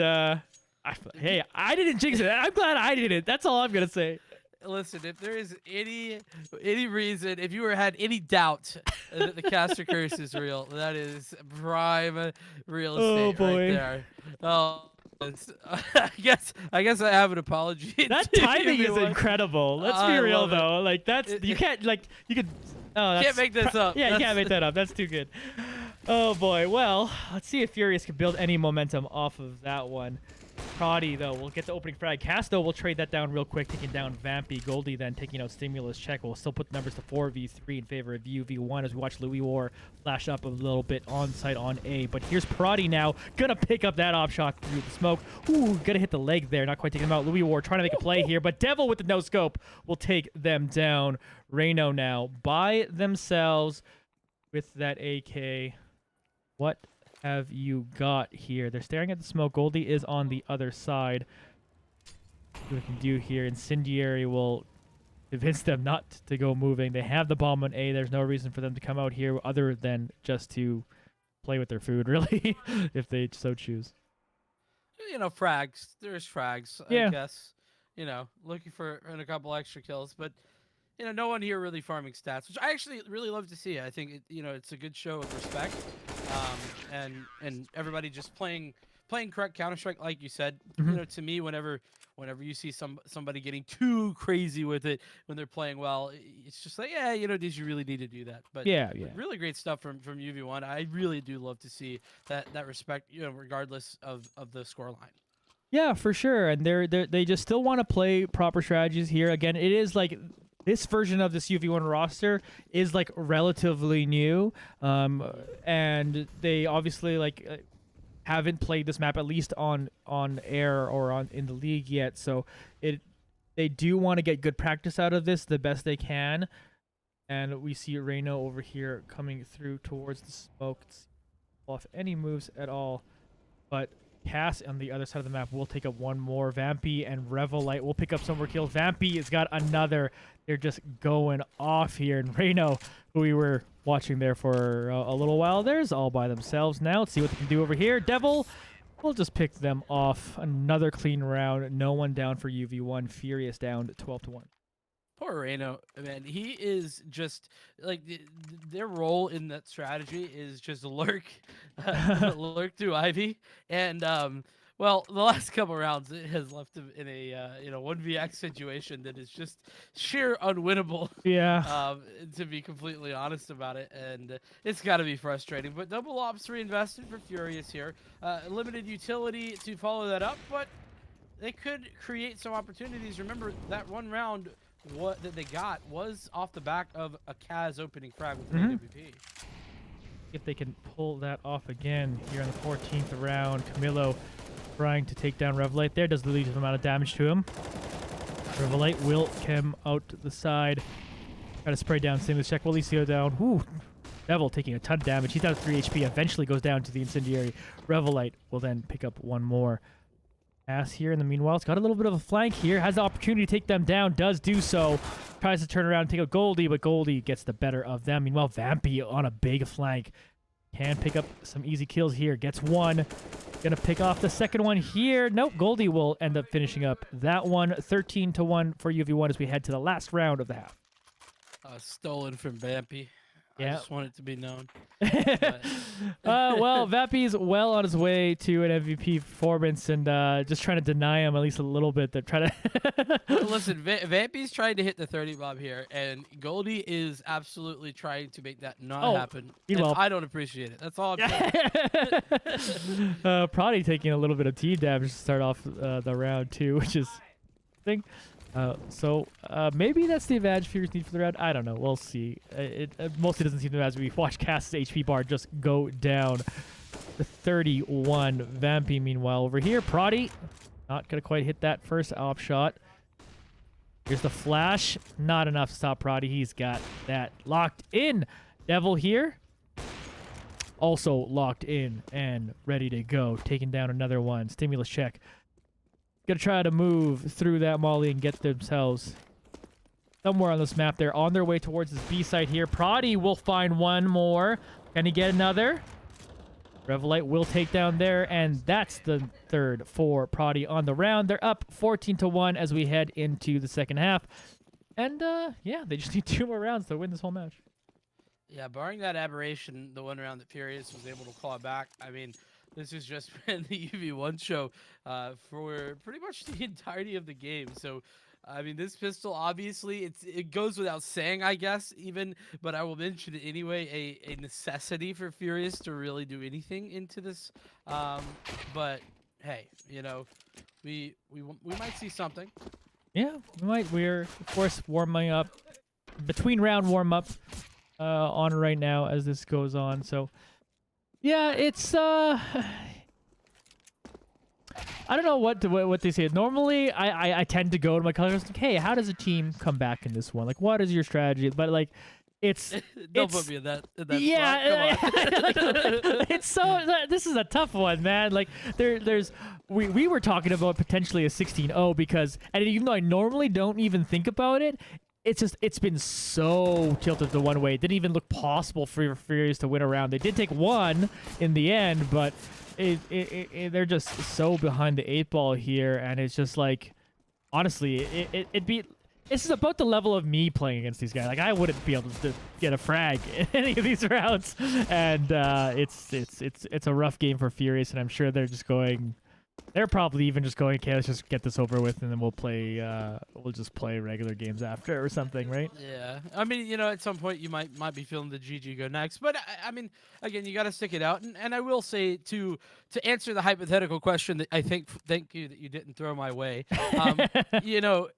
hey, I didn't jinx it. I'm glad I did it. That's all I'm gonna say. Listen, if there is any reason, if you had any doubt that the caster curse is real, that is prime real estate right there. Oh. I guess I have an apology. That timing is incredible. Let's be real though. Like that's you can't like you could. Oh, that's, can't make this up. Yeah, you can't make that up. That's too good. Oh boy. Well, let's see if Furious can build any momentum off of that one. Prodi though, we'll get the opening frag. Casto will trade that down real quick, taking down Vampy. Goldie then taking out Stimulus Check. We'll still put the numbers to 4v3 in favor of UV1 as we watch Louis War flash up a little bit on site on A. But here's Prodi now, gonna pick up that op shot through the smoke. Ooh, gonna hit the leg there, not quite taking him out. Louis War trying to make a play here, but Devil with the no scope will take them down. Reno now by themselves with that AK. What have you got here? They're staring at the smoke. Goldie is on the other side. See what we can do here. Incendiary will convince them not to go moving. They have the bomb on A. There's no reason for them to come out here other than just to play with their food, really, if they so choose. You know, frags. There's frags, Yeah. I guess. You know, looking for a couple extra kills, but you know, no one here really farming stats, which I actually really love to see. I think it's a good show of respect, and everybody just playing correct Counter-Strike, like you said. You know, to me, whenever you see somebody getting too crazy with it when they're playing well, it's just like, yeah, you know, did you really need to do that? But Yeah. really great stuff from UV1. I really do love to see that respect, you know, regardless of the scoreline. Yeah, for sure. And they just still want to play proper strategies here. Again, it is like this version of this UV1 roster is like relatively new, and they obviously like haven't played this map at least on air or on in the league yet. So they do want to get good practice out of this the best they can. And we see Reno over here coming through towards the smoke. Off any moves at all, but Cass on the other side of the map will take up one more. Vampy and Revelite will pick up some more kills. Vampy has got another. They're just going off here. And Reno, who we were watching there for a little while, there's all by themselves now. Let's see what they can do over here. Devil will just pick them off. Another clean round. No one down for UV1. Furious down 12-1. Poor Reno, man. He is just like their role in that strategy is just lurk, lurk through Ivy, and well, the last couple rounds it has left him in a 1vx situation that is just sheer unwinnable. Yeah. To be completely honest about it, and it's got to be frustrating. But double ops reinvested for Furious here. Limited utility to follow that up, but they could create some opportunities. Remember that one round. What that they got was off the back of a Kaz opening frag with an AWP. If they can pull that off again here in the 14th round, Camilo trying to take down Revelite there, does the least amount of damage to him. Revelite will come out to the side, try to spray down Seamless check. Will Licio down? Ooh, Devil taking a ton of damage. He's down to 3 HP, eventually goes down to the Incendiary. Revelite will then pick up one more. Ass here in the meanwhile, it's got a little bit of a flank here, has the opportunity to take them down, does do so, tries to turn around and take out Goldie, but Goldie gets the better of them. Meanwhile, Vampy on a big flank can pick up some easy kills here, gets one, gonna pick off the second one here. Nope, Goldie will end up finishing up that one. 13-1 for UV1 as we head to the last round of the half. Stolen from Vampy. Yeah. I just want it to be known. Well, Vampy's well on his way to an MVP performance, and just trying to deny him at least a little bit. They're trying to Listen, Vampy's trying to hit the 30 bomb here, and Goldie is absolutely trying to make that not happen. And I don't appreciate it. That's all I'm saying. Probably taking a little bit of team damage to start off the round too, which is thing. So maybe that's the advantage Furious need for the round. I don't know. We'll see. It mostly doesn't seem to matter. We watch Cass's HP bar just go down to 31. Vampy, meanwhile, over here. Prodi, not going to quite hit that first op shot. Here's the flash. Not enough to stop Prodi. He's got that locked in. Devil here. Also locked in and ready to go. Taking down another one. Stimulus check. Gonna try to move through that molly and get themselves somewhere on this map. They're on their way towards this B site here. Prodi will find one more. Can he get another? Revelite will take down there, and that's the third for Prodi on the round. They're up 14-1 as we head into the second half. And yeah, they just need 2 more rounds to win this whole match. Yeah, barring that aberration, the one round that Furious was able to claw back, I mean, this has just been the UV1 show for pretty much the entirety of the game. So, I mean, this pistol, obviously, it goes without saying, I guess, even, but I will mention it anyway, a necessity for Furious to really do anything into this. But, hey, you know, we might see something. Yeah, we might. We're, of course, warming up, between round warm-up on right now as this goes on, so... Yeah, it's I don't know what they say. Normally, I tend to go to my colors like, hey, how does a team come back in this one? Like, what is your strategy? But like, it's don't put me in that yeah. spot. Come on. It's so this is a tough one, man. Like we were talking about potentially a 16-0 because, and even though I normally don't even think about it, it's been so tilted the one way. It didn't even look possible for Furious to win a round. They did take one in the end, but they're just so behind the 8 ball here, and it's just like, honestly, it'd be. This is about the level of me playing against these guys. Like, I wouldn't be able to get a frag in any of these rounds, and it's a rough game for Furious, and I'm sure they're just going. They're probably even just going, okay, let's just get this over with, and then we'll just play regular games after or something, right? Yeah, I mean, at some point you might be feeling the GG go next, but I mean, again, you got to stick it out. And I will say to answer the hypothetical question that I think, thank you that you didn't throw my way. You know,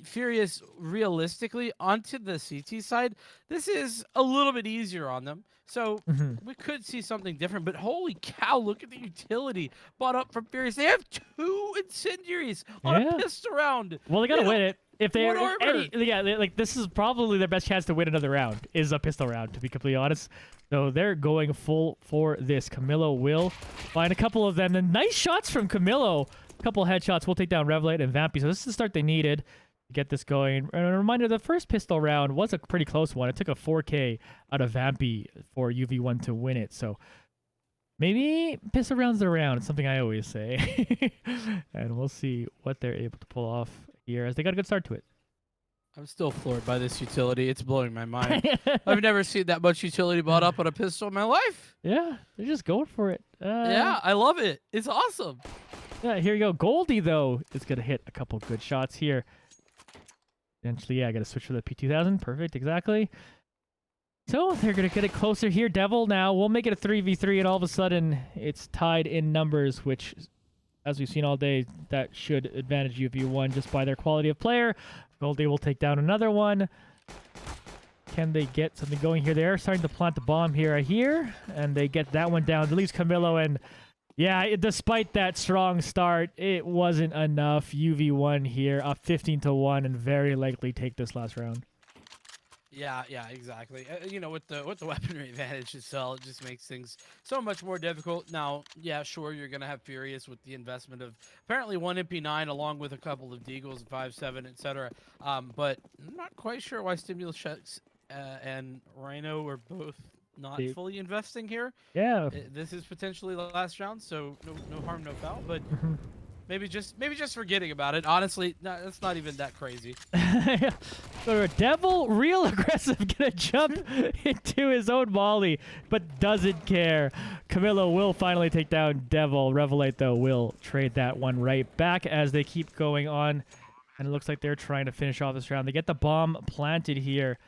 Furious, realistically, onto the CT side, this is a little bit easier on them. So we could see something different, but holy cow, look at the utility bought up from Furious. They have 2 incendiaries on a pistol round. Well, they gotta win it. If they like, this is probably their best chance to win another round is a pistol round, to be completely honest. So they're going full for this. Camilo will find a couple of them. And nice shots from Camilo. A couple headshots. We'll take down Revelate and Vampy. So this is the start they needed to get this going. And a reminder, the first pistol round was a pretty close one. It took a 4K out of Vampy for UV1 to win it. So maybe pistol rounds the round. It's something I always say. And we'll see what they're able to pull off here as they got a good start to it. I'm still floored by this utility. It's blowing my mind. I've never seen that much utility bought up on a pistol in my life. Yeah, they're just going for it. Yeah, I love it. It's awesome. Yeah, here you go. Goldie, though, is going to hit a couple good shots here. Eventually, yeah, I got to switch for the P2000. Perfect, exactly. So they're going to get it closer here. Devil now. We'll make it a 3v3, and all of a sudden, it's tied in numbers, which, as we've seen all day, that should advantage UV1 just by their quality of player. Goldie will take down another one. Can they get something going here? They are starting to plant the bomb here, and they get that one down. At least Camilo, and yeah, despite that strong start, it wasn't enough. UV1 here, up 15-1, and very likely take this last round. Yeah, exactly. With the weaponry advantage itself, it just makes things so much more difficult. Now, yeah, sure, you're gonna have Furious with the investment of apparently 1 MP9 along with a couple of Deagles, 5.7, etc. But I'm not quite sure why Stimulus Checks and Rhino are both not fully investing here. Yeah, this is potentially the last round, so no harm, no foul. But maybe just forgetting about it. Honestly, that's not even that crazy. So Devil, real aggressive, gonna jump into his own volley, but doesn't care. Camilo will finally take down Devil. Revelate, though, will trade that one right back as they keep going on. And it looks like they're trying to finish off this round. They get the bomb planted here.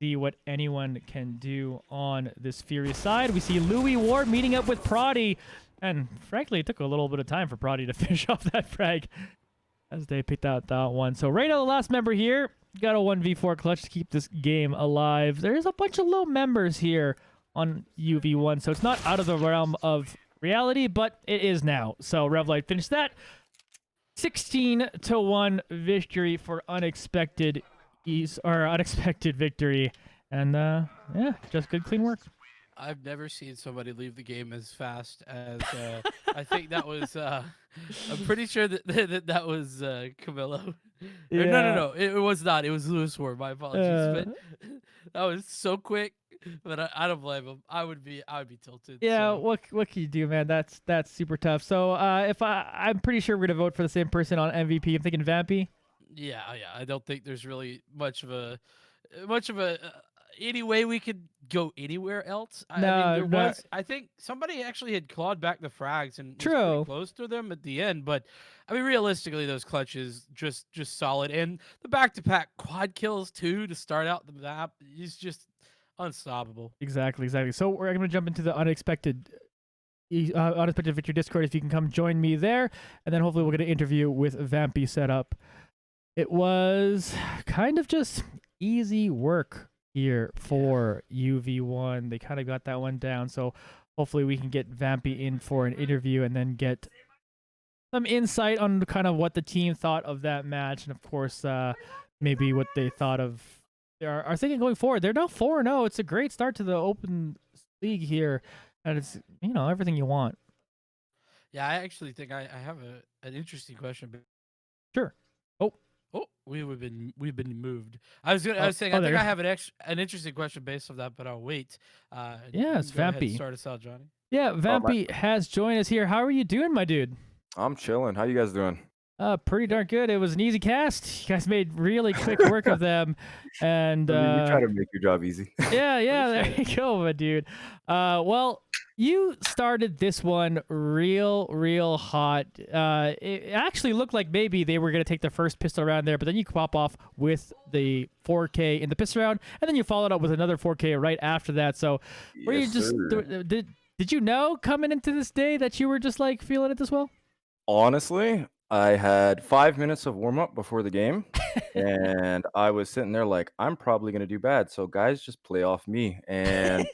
See what anyone can do on this Furious side. We see Louis Ward meeting up with Proddy. And frankly, it took a little bit of time for Proddy to finish off that frag as they picked out that one. So right now, the last member here got a 1v4 clutch to keep this game alive. There's a bunch of low members here on UV1, so it's not out of the realm of reality, but it is now. So Revlight finished that. 16-1 victory for unexpected victory. And yeah, just good, clean work. I've never seen somebody leave the game as fast as I think that was. I'm pretty sure that was Camilo. Yeah. No, it was not. It was Lewis Ward. My apologies, but that was so quick. But I don't blame him. I would be tilted. Yeah, so. what can you do, man? That's super tough. So I'm pretty sure we're gonna vote for the same person on MVP. I'm thinking Vampy. Yeah. I don't think there's really much of a any way we could go anywhere else. I think somebody actually had clawed back the frags and was pretty close to them at the end. But I mean, realistically, those clutches just solid, and the back-to-back quad kills too to start out the map is just unstoppable. Exactly. So we're going to jump into the unexpected victory Discord. If you can come join me there, and then hopefully we'll get an interview with Vampy set up. It was kind of just easy work here for UV1. They kind of got that one down, so hopefully we can get Vampy in for an interview and then get some insight on kind of what the team thought of that match, and of course maybe what they thought of are thinking going forward. They're now 4-0. It's a great start to the Open League here, and it's everything you want. Yeah, I actually think I have an interesting question. Sure. we've been moved. I Oh, was saying I oh, think there. I have an interesting question based off that, but I'll wait. Yeah, You it's can go ahead and Vampy. start us out, Johnny. Yeah, My Vampy has joined us here. How are you doing, my dude? I'm chilling. How you guys doing? Pretty Good. darn good. It was an easy cast. You guys made really quick work of them, and We try to make your job easy. yeah, yeah, there Appreciate it. you go, my dude. Well, you started this one real hot. It actually looked like maybe they were gonna take the first pistol round there, but then you pop off with the 4K in the pistol round, and then you followed up with another 4K right after that. So, were Yes, you just sir. did you know coming into this day that you were just like feeling it this well? Honestly, I had 5 minutes of warm up before the game, and I was sitting there like, I'm probably gonna do bad. So guys, just play off me. And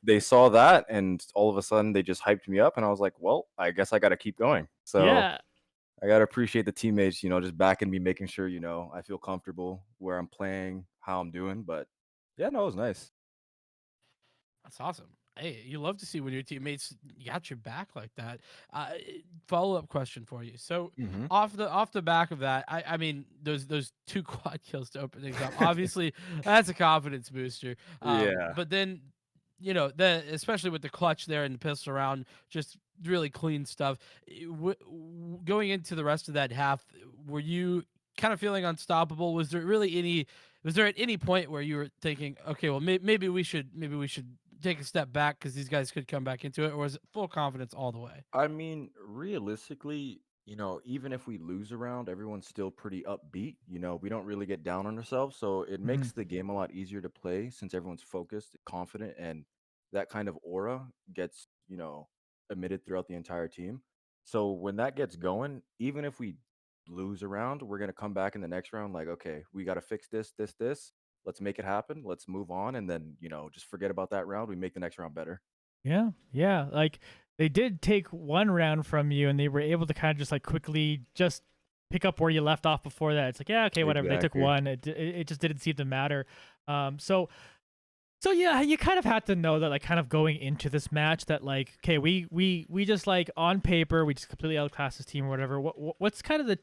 they saw that, and all of a sudden they just hyped me up, and I was like, well, I guess I got to keep going. So Yeah, I got to appreciate the teammates, just backing me, making sure I feel comfortable where I'm playing, how I'm doing. But yeah, no, it was nice. That's awesome. Hey, you love to see when your teammates got your back like that. Follow up question for you. So Hmm. off the back of that, I mean those two quad kills to open things up. Obviously, that's a confidence booster. Yeah. But then the especially with the clutch there and the pistol round, just really clean stuff. Going into the rest of that half, were you kind of feeling unstoppable? Was there at any point where you were thinking, okay, well, maybe we should take a step back because these guys could come back into it, or was it full confidence all the way? I mean, realistically, even if we lose a round, everyone's still pretty upbeat. We don't really get down on ourselves. So it hmm makes the game a lot easier to play since everyone's focused, confident, and that kind of aura gets, emitted throughout the entire team. So when that gets going, even if we lose a round, we're going to come back in the next round like, okay, we got to fix this, this, this. Let's make it happen. Let's move on. And then, just forget about that round. We make the next round better. yeah, yeah. Like they did take one round from you, and they were able to kind of just like quickly just pick up where you left off before that. It's like, yeah, okay, whatever. They took Exactly. one. It just didn't seem to matter. So yeah, you kind of had to know that like kind of going into this match that like okay, we just like on paper we just completely outclassed this team or whatever. What's kind of the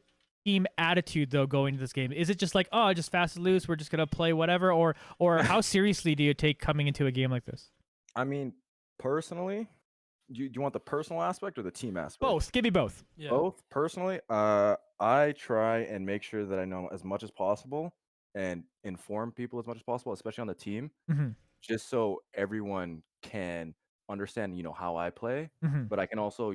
team attitude though going into this game? Is it just like oh just fast and loose, we're just gonna play whatever, or how seriously do you take coming into a game like this? I mean, personally, do you want the personal aspect or the team aspect? Both. Give me both. Yeah. Both. Personally, I try and make sure that I know as much as possible and inform people as much as possible, especially on the team, Mm-hmm. just so everyone can understand, how I play, Mm-hmm. but I can also,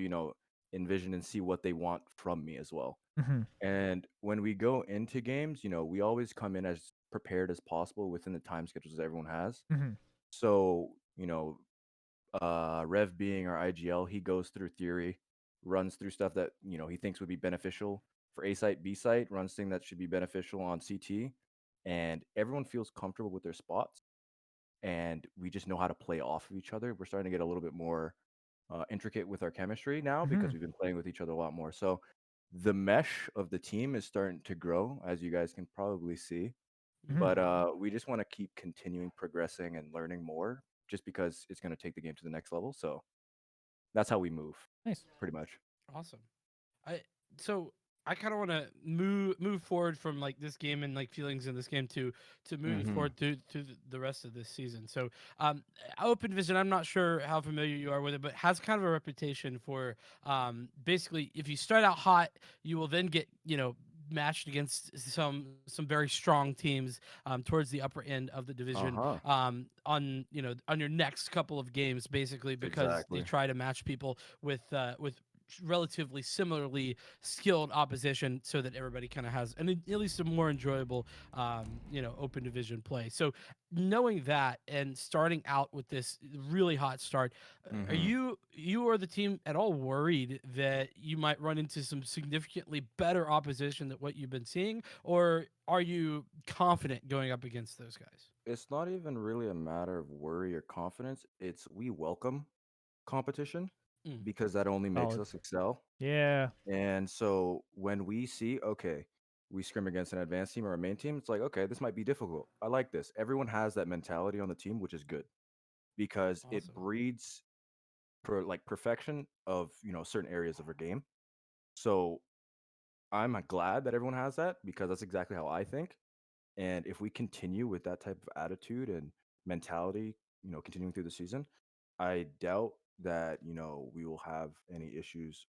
envision and see what they want from me as well. Mm-hmm. And when we go into games, we always come in as prepared as possible within the time schedules that everyone has. Mm-hmm. So, Rev being our IGL, he goes through theory, runs through stuff that he thinks would be beneficial for A site, B site, runs thing that should be beneficial on CT, and everyone feels comfortable with their spots, and we just know how to play off of each other. We're starting to get a little bit more intricate with our chemistry now Mm-hmm. because we've been playing with each other a lot more. So the mesh of the team is starting to grow, as you guys can probably see. Mm-hmm. But we just want to keep continuing progressing and learning more, just because it's going to take the game to the next level. So that's how we move, Nice. pretty much. Awesome. I so I kind of want to move forward from like this game and like feelings in this game to moving Hmm. forward to the rest of this season. So, Open Vision, I'm not sure how familiar you are with it, but has kind of a reputation for basically if you start out hot, you will then get matched against some very strong teams towards the upper end of the Uh division huh. on on your next couple of games basically because they Exactly. try to match people with relatively similarly skilled opposition so that everybody kind of has at least a more enjoyable open division play. So knowing that and starting out with this really hot start, are Hmm. you or the team at all worried that you might run into some significantly better opposition than what you've been seeing, or are you confident going up against those guys? It's not even really a matter of worry or confidence. It's we welcome competition Mm, because that only makes Solid. us excel. Yeah. And so when we see, okay, we scrim against an advanced team or a main team, it's like, okay, this might be difficult. I like this. Everyone has that mentality on the team, which is good because it awesome. breeds for like perfection of certain areas of our game. So I'm glad that everyone has that because that's exactly how I think. And if we continue with that type of attitude and mentality, continuing through the season, I doubt that, we will have any issues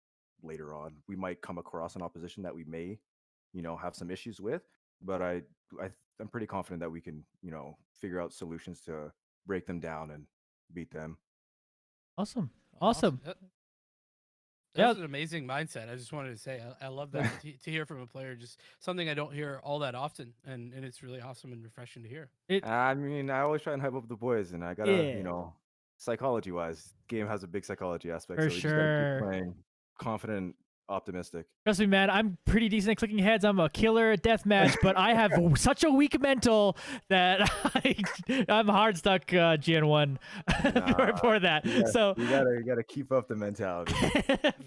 later on. We might come across an opposition that we may, have some issues with, but I'm pretty confident that we can, figure out solutions to break them down and beat them. Awesome. Awesome. Awesome. That's Yeah. an amazing mindset. I just wanted to say I love that to hear from a player. Just something I don't hear all that often, and it's really awesome and refreshing to hear. I mean, I always try and hype up the boys, and I gotta, Yeah. psychology wise, game has a big psychology aspect, For so we just gotta keep sure. playing confident, optimistic. Trust me, man, I'm pretty decent at clicking heads. I'm a killer at deathmatch, but I have such a weak mental that I'm hard stuck Gen 1 for that. So You gotta keep up the mentality.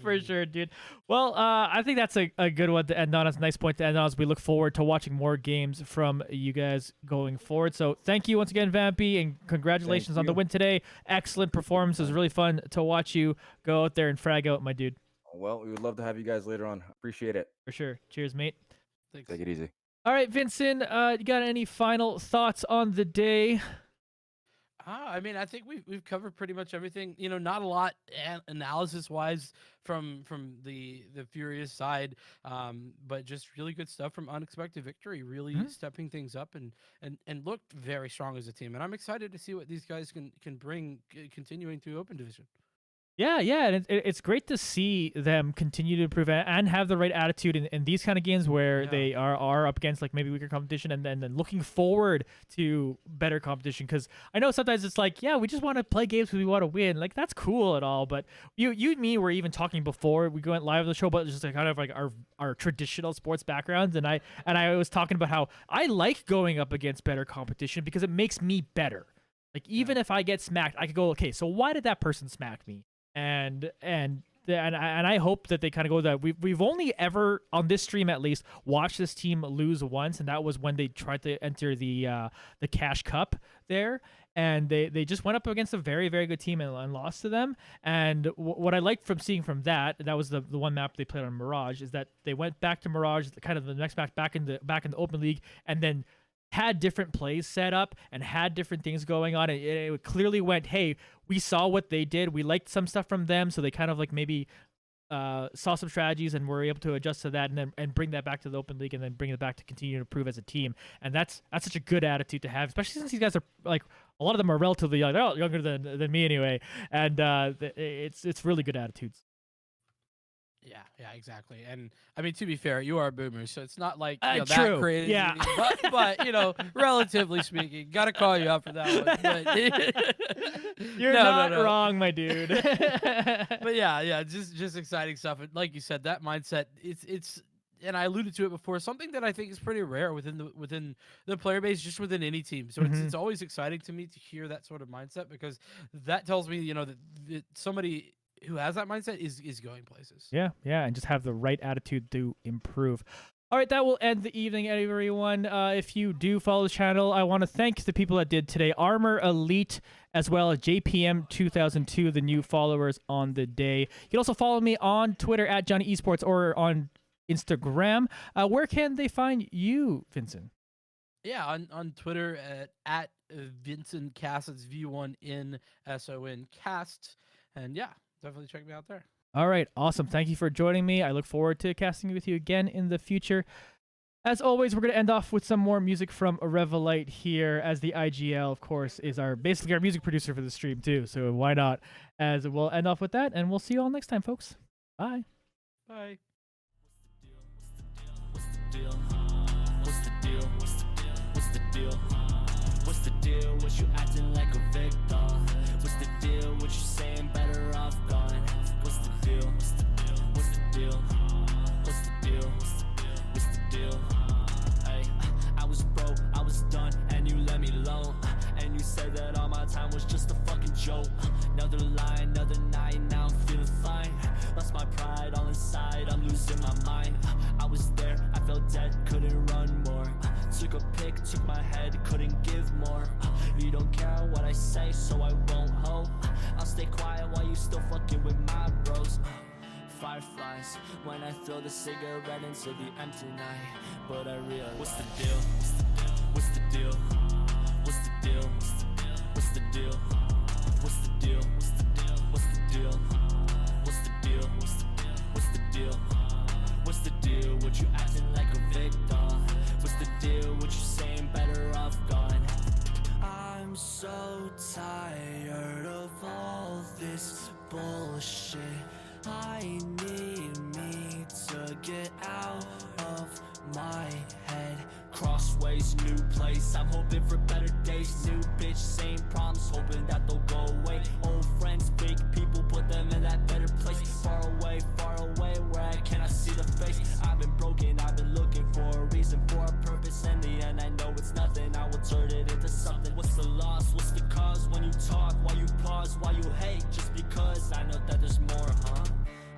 for sure, dude. Well, I think that's a good one to end on. It's a nice point to end on as we look forward to watching more games from you guys going forward. So thank you once again, Vampy, and congratulations on the you. win today. Excellent performance. It was really fun to watch you go out there and frag out, my dude. Well, we would love to have you guys later on. Appreciate it. For sure. Cheers, mate. Thanks. Take it easy. All right, Vincent, you got any final thoughts on the day? I mean, I think we've covered pretty much everything. Not a lot analysis wise from the Furious side, but just really good stuff from Unexpected Victory. Really stepping things up and looked very strong as a team. And I'm excited to see what these guys can bring continuing through Open Division. Yeah, and it's great to see them continue to improve and have the right attitude in these kind of games where they are up against like maybe weaker competition and then looking forward to better competition. Because I know sometimes it's like, yeah, we just want to play games because we want to win. Like that's cool and all, but you and me were even talking before we went live on the show, but just like kind of like our traditional sports backgrounds, and I was talking about how I like going up against better competition because it makes me better. Like even if I get smacked, I could go, okay, so why did that person smack me? And I hope that they kind of go that we've only ever on this stream at least watched this team lose once, and that was when they tried to enter the Cash Cup there, and they just went up against a very, very good team and lost to them. And what I liked from seeing from that was the one map they played on Mirage, is that they went back to Mirage, kind of the next match back in the Open League, and then had different plays set up and had different things going on. And it clearly went, hey, we saw what they did. We liked some stuff from them. So they kind of like maybe saw some strategies and were able to adjust to that and bring that back to the Open League and then bring it back to continue to improve as a team. And that's such a good attitude to have, especially since these guys are like, a lot of them are relatively young. They're all younger than me anyway. And it's really good attitudes. Yeah, exactly. And I mean, to be fair, you are a boomer, so it's not like True. that crazy. Yeah. but relatively speaking, gotta call you out for that one. But You're not wrong, my dude. But yeah, just exciting stuff. And like you said, that mindset, it's and I alluded to it before, something that I think is pretty rare within the player base, just within any team. So it's always exciting to me to hear that sort of mindset, because that tells me that somebody who has that mindset is going places. Yeah, and just have the right attitude to improve. All right, that will end the evening, everyone. If you do follow the channel, I want to thank the people that did today. Armor Elite, as well as JPM2002, the new followers on the day. You can also follow me on Twitter at Johnny Esports or on Instagram. Where can they find you, Vincent? Yeah, on Twitter at Vincent Cast. It's V1NSON Cast. And yeah, definitely check me out there. All right, awesome. Thank you for joining me. I look forward to casting with you again in the future. As always, we're going to end off with some more music from Revelite here, as the IGL, of course, is basically our music producer for the stream too. So why not? As we'll end off with that, and we'll see you all next time, folks. Bye. Bye. What's the deal? What's the deal? What's the deal? What's the deal? What you acting like a victim? What's the deal? What you saying better off gone? What's the deal? What's the deal? What's the deal? What's the deal? What's the deal? Hey, I was broke, I was done, and you let me alone. And you said that all my time was just a fucking joke. Another lie, another night, now I'm feeling fine. Lost my pride all inside, I'm losing my mind. I was there, I felt dead, couldn't run more. Took a pic, took my head, couldn't give more. You don't care what I say, so I won't hold. I'll stay quiet while you still fucking with my bros. fireflies when I throw the cigarette into the empty night. But I realize, what's the deal? What's the deal? What's the deal? What's the deal? What's the deal? What's the deal? What's the deal? What's the deal? What's the deal? What's the deal? What you acting like a victim? What's the deal? What you saying better off gone? I'm so tired of all this bullshit. I need me to get out of my head. Crossways, new place, I'm hoping for better days. New bitch, same problems, hoping that they'll go away. Old friends, fake people, put them in that better place. Far away, where I cannot see the face. I've been broken, I've been looking for a reason, for a purpose. In the end, I know it's nothing, I will turn it into something. What's the loss, what's the cause? When you talk, why you pause, why you hate? Just because I know that there's more, huh?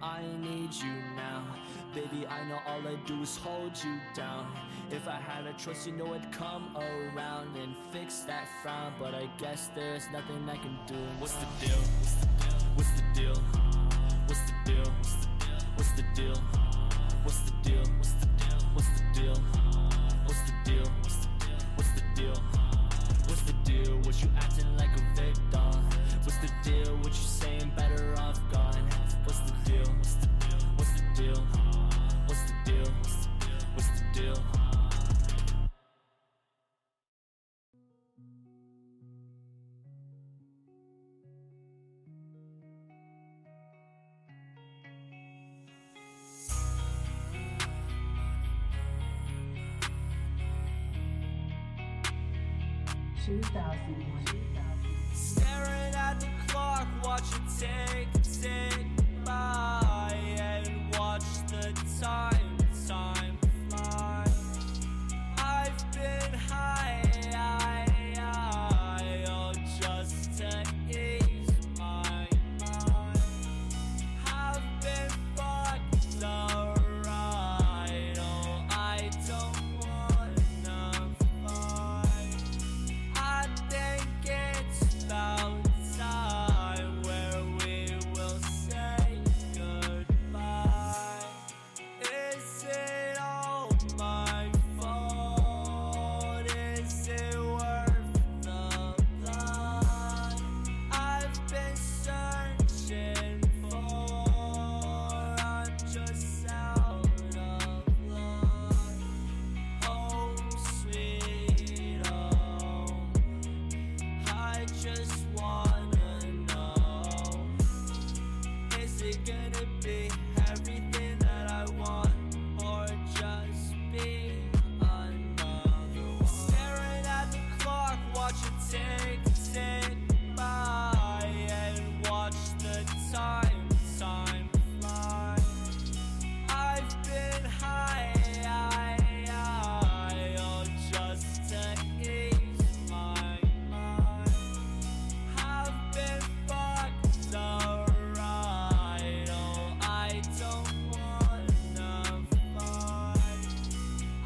I need you now. Baby, I know all I do is hold you down. If I had a choice, you know I'd come around and fix that frown. But I guess there's nothing I can do. What's the deal? What's the deal? What's the deal? What's the deal? What's the deal? What's the deal? What's the deal? What's the deal? What's the deal? What's the deal? What you acting like a victim? What's the deal? What you saying better off gone? What's the deal? What's the deal? What's the deal? What's the deal? What's the deal? Staring at the clock, watch it tick by, and watch the time fly. I've been high, oh, just to ease my mind. I've been fucked alright, oh, I don't wanna fight. I think it's about time where we will say goodbye. Is it all my fault? Is it worth the blood I've been searching for? I'm just out of luck. Home sweet home, I just wanna know, is it gonna be everything that I want, or just be another one? Staring at the clock, watch it tick by, and watch the time fly. I've been high, oh, just to ease my mind. I've been fucked alright, oh, I don't wanna fight.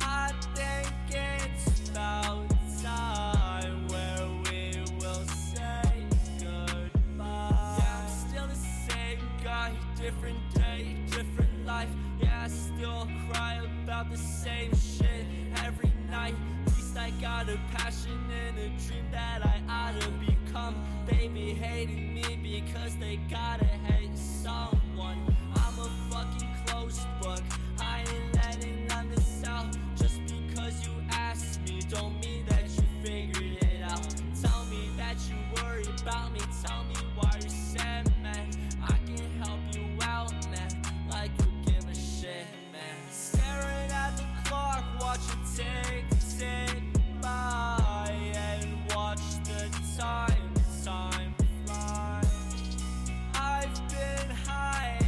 I think it's about time where we will say goodbye. Yeah, I'm still the same guy, different day, different life. Yeah, I still cry about the same shit every night. At least I got a passion and a dream that I ought to become. They be hating me because they gotta hate someone. I'm a fucking closed book, I ain't letting none of this out. Just because you asked me don't mean that you figured it out. Tell me that you worry about me, tell me why you're sad, man. I can help you out, man, like you give a shit, man. Staring at the clock, watch it tick by, and watch the time fly. I've been high,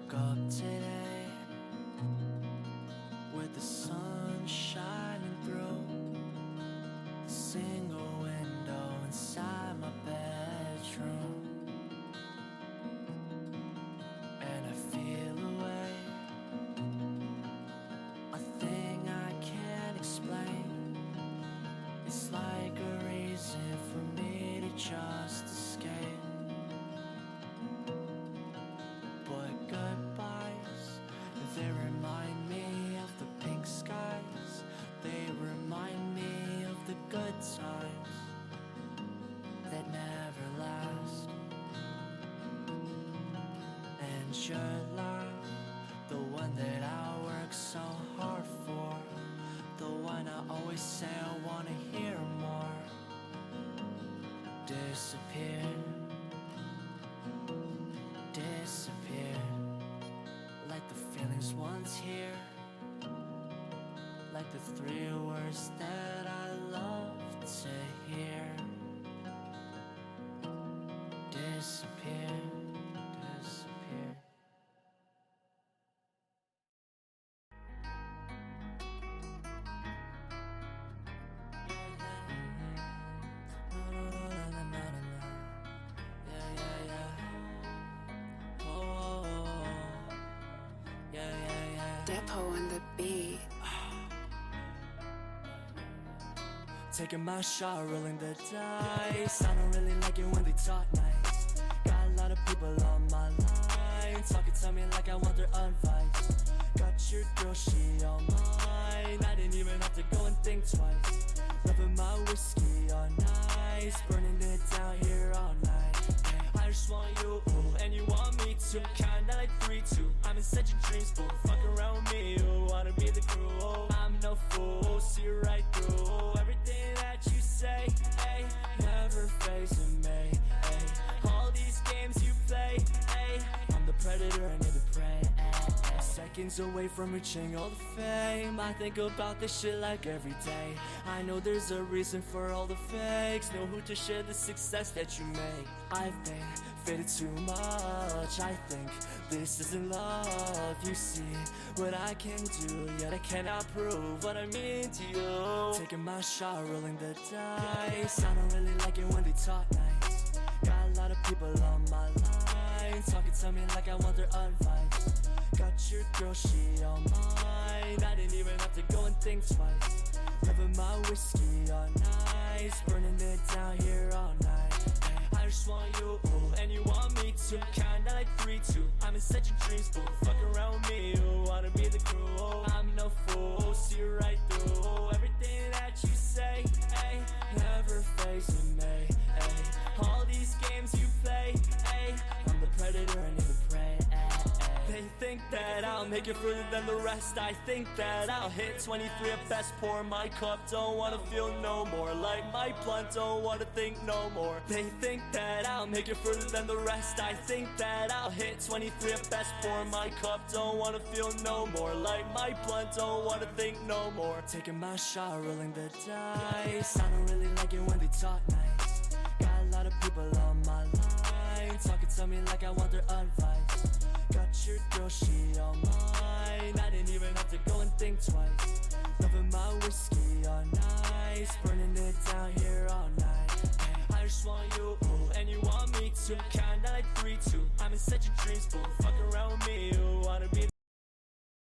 woke up today with the sun shining through the single window inside my bedroom, and I feel a way, a thing I can't explain. It's like a reason for me to just escape. But goodbyes, they remind me of the pink skies. They remind me of the good times that never last. And your love, the one that I work so hard for, the one I always say I wanna hear more, disappeared, disappeared. Like the feelings once here, like the 3 words that I love to hear, disappeared, disappeared. Depot on the beat. Taking my shot, rolling the dice. I don't really like it when they talk nice. Got a lot of people on my line, talking to me like I want their advice. Got your girl, she all mine. I didn't even have to go and think twice. Loving my whiskey all night, burning it down here all night. I just want you, and you want me too. Kinda like 3-2. I'm in such a dream school. Fuck around with me, you wanna be the crew. I'm no fool, see right through everything that you say. Ay, never facing me. Ay, all these games you play. Ay, I'm the predator and you're the prey. Ay, seconds away from reaching all the fame. I think about this shit like every day. I know there's a reason for all the fakes. Know who to share the success that you make. I've been faded too much. I think this isn't love. You see what I can do, yet I cannot prove what I mean to you. Taking my shot, rolling the dice. I don't really like it when they talk nice. Got a lot of people on my line, talking to me like I want their advice. Got your girl, she all mine. I didn't even have to go and think twice. Loving my whiskey all night, burning it down here all night. I just want you, and you want me too. Kinda like 3-2. I'm in such a dream school. Fuck around with me, you wanna be the crew. I'm no fool, see right through everything that you say. Ay, never facing me. Ay, all these games you play. Ay, I'm the predator and you're the prey. Ay, ay. They think that I'll make it further than the rest. I think that I'll hit 23 at best. Pour my cup, don't wanna feel no more. Light my blunt, don't wanna think no more. They think that I'll make it further than the rest. I think that I'll hit 23 at best. Pour my cup, don't wanna feel no more. Light my blunt, don't wanna think no more. Taking my shot, rolling the dice. I don't really like it when they talk nice. Got a lot of people on my line, talking to me like I want their advice. Got your girl, she all mine. I didn't even have to go and think twice. Loving my whiskey all night, burning it down here all night. I just want you, and you want me too. Kinda like 3-2. I'm in such a dream school. Fuck around with me, you wanna be